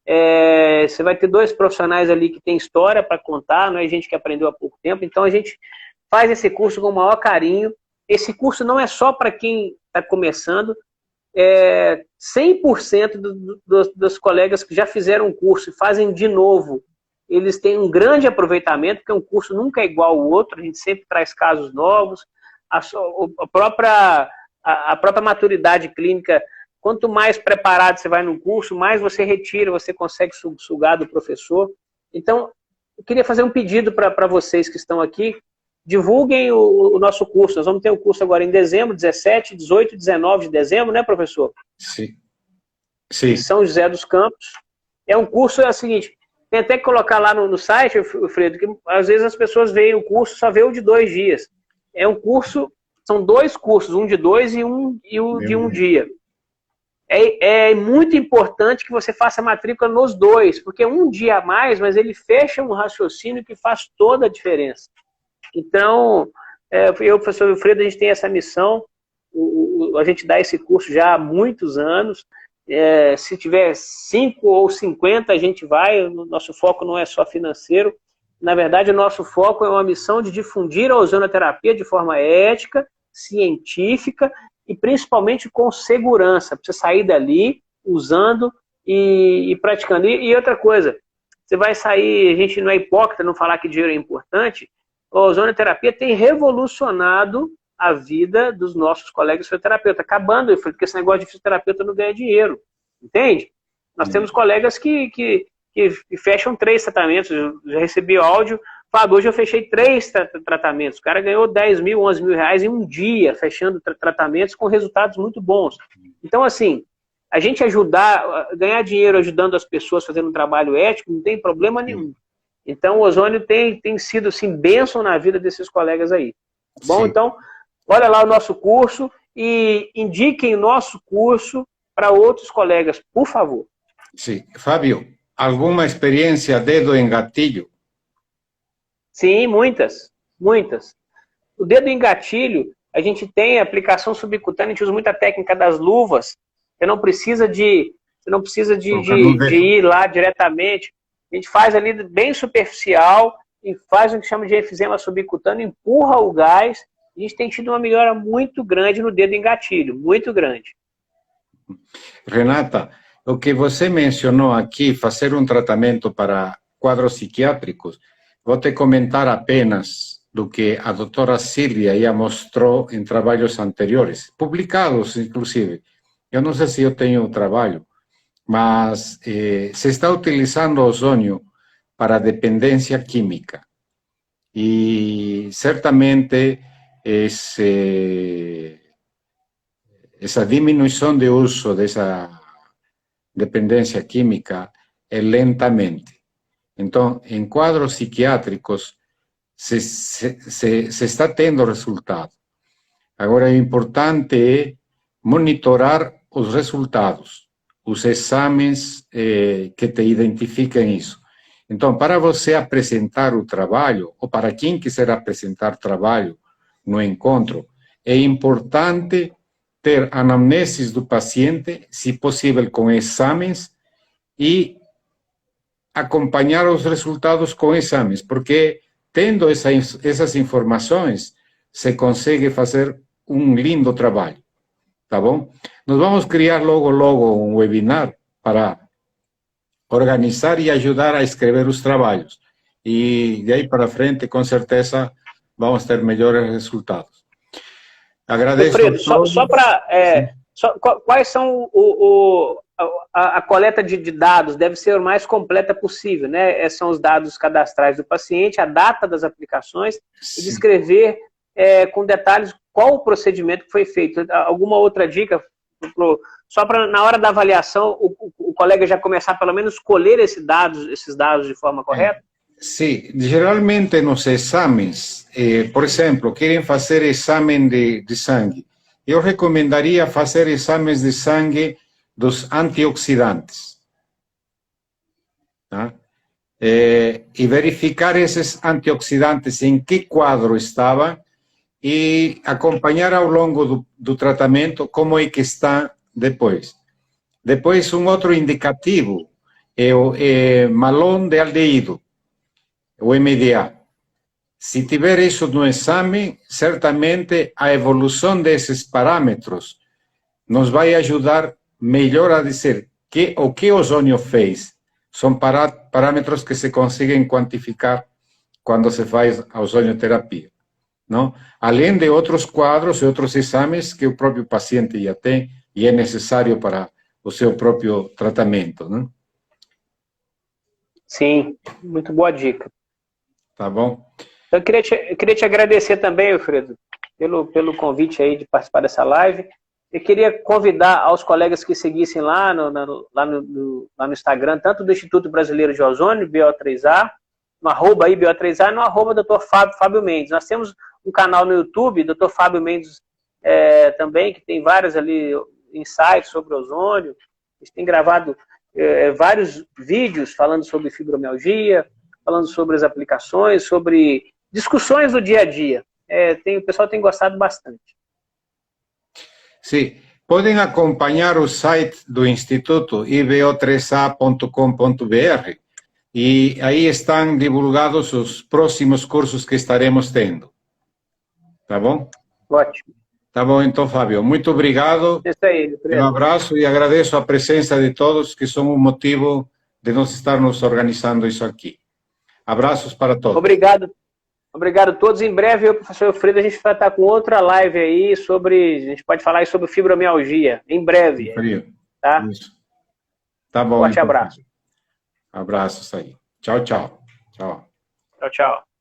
Você vai ter 2 profissionais ali que têm história para contar, não é gente que aprendeu há pouco tempo. Então, a gente faz esse curso com o maior carinho. Esse curso não é só para quem está começando. 100% dos colegas que já fizeram um curso e fazem de novo, eles têm um grande aproveitamento, porque um curso nunca é igual ao outro, a gente sempre traz casos novos. A própria maturidade clínica, quanto mais preparado você vai no curso, mais você retira, você consegue sugar do professor. Então, eu queria fazer um pedido para vocês que estão aqui, divulguem o nosso curso. Nós vamos ter um curso agora em dezembro, 17, 18 e 19 de dezembro, né, professor? Sim. Em São José dos Campos. É um curso, é o seguinte, tem até que colocar lá no site, Fredo, que às vezes as pessoas veem o curso, só vê o de 2 dias. É um curso, são 2 cursos, um de 2 e o de 1 dia. É muito importante que você faça a matrícula nos 2, porque 1 dia a mais, mas ele fecha um raciocínio que faz toda a diferença. Então, eu, professor Wilfredo, a gente tem essa missão, a gente dá esse curso já há muitos anos. Se tiver 5 ou 50, a gente vai. O nosso foco não é só financeiro. Na verdade, o nosso foco é uma missão de difundir a ozonoterapia de forma ética, científica e principalmente com segurança, para você sair dali usando e praticando. E outra coisa, você vai sair, a gente não é hipócrita não falar que dinheiro é importante. A ozonoterapia tem revolucionado a vida dos nossos colegas fisioterapeutas, acabando, porque esse negócio de fisioterapeuta não ganha dinheiro, entende? Nós temos colegas que fecham 3 tratamentos, eu já recebi áudio, falando, hoje eu fechei 3 tratamentos, o cara ganhou 10 mil, 11 mil reais em um dia, fechando tratamentos com resultados muito bons. Então, assim, a gente ganhar dinheiro ajudando as pessoas, fazendo um trabalho ético, não tem problema nenhum. Então, o ozônio tem sido, assim, bênção na vida desses colegas aí. Tá bom? Sim. Então, olha lá o nosso curso e indiquem o nosso curso para outros colegas, por favor. Sim. Fábio, alguma experiência dedo em gatilho? Sim, muitas. O dedo em gatilho, a gente tem aplicação subcutânea, a gente usa muita técnica das luvas. Você não precisa de ir lá diretamente. A gente faz ali bem superficial e faz o que chama de efizema subcutâneo, empurra o gás. A gente tem tido uma melhora muito grande no dedo em gatilho, muito grande. Renata, o que você mencionou aqui, fazer um tratamento para quadros psiquiátricos, vou te comentar apenas do que a doutora Silvia já mostrou em trabalhos anteriores, publicados inclusive. Eu não sei se eu tenho o trabalho, mas se está utilizando ozônio para dependência química. E certamente essa diminuição de uso dessa dependência química é lentamente. Então, em quadros psiquiátricos, se está tendo resultado. Agora, o importante é monitorar os resultados, os exames que te identifiquem isso. Então, para você apresentar o trabalho, ou para quem quiser apresentar trabalho no encontro, é importante ter anamneses do paciente, se possível com exames, e acompanhar os resultados com exames, porque tendo essas informações, se consegue fazer um lindo trabalho, tá bom? Nós vamos criar logo um webinar para organizar e ajudar a escrever os trabalhos. E de aí para frente, com certeza, vamos ter melhores resultados. Agradeço. Alfredo, só para... quais são a coleta de dados? Deve ser o mais completa possível, né? São os dados cadastrais do paciente, a data das aplicações, e descrever com detalhes qual o procedimento que foi feito. Alguma outra dica? Só para, na hora da avaliação, o colega já começar, pelo menos, colher esses dados de forma correta? Sim, geralmente nos exames, por exemplo, querem fazer exame de sangue. Eu recomendaria fazer exames de sangue dos antioxidantes. Tá? E verificar esses antioxidantes em que quadro estavam e acompanhar ao longo do tratamento como é que está depois. Depois, um outro indicativo é o malón de aldeído, o MDA. Se tiver isso no exame, certamente a evolução desses parâmetros nos vai ajudar melhor a dizer o que o ozônio fez. São parâmetros que se conseguem quantificar quando se faz a ozonioterapia. Não? Além de outros quadros e outros exames que o próprio paciente já tem e é necessário para o seu próprio tratamento. Não? Sim, muito boa dica. Tá bom? Eu queria te agradecer também, Alfredo, pelo convite aí de participar dessa live. Eu queria convidar aos colegas que seguissem lá no Instagram, tanto do Instituto Brasileiro de Ozônio, BO3A, no arroba aí, BO3A, e no arroba Dr. Fábio Mendes. Nós temos um canal no YouTube, Dr. Fábio Mendes também, que tem vários ali insights sobre ozônio. A gente tem gravado vários vídeos falando sobre fibromialgia, falando sobre as aplicações, sobre discussões do dia a dia. O pessoal tem gostado bastante. Sim, podem acompanhar o site do Instituto ibo3a.com.br e aí estão divulgados os próximos cursos que estaremos tendo. Tá bom? Ótimo. Tá bom, então, Fábio. Muito obrigado. Isso aí, um abraço e agradeço a presença de todos, que são o motivo de nós estarmos organizando isso aqui. Abraços para todos. Obrigado a todos. Em breve, eu, professor Alfredo, a gente vai estar com outra live aí sobre... A gente pode falar aí sobre fibromialgia. Em breve. Tá? Isso. Tá bom. Forte abraço. Abraços aí. Tchau, tchau. Tchau. Tchau, tchau.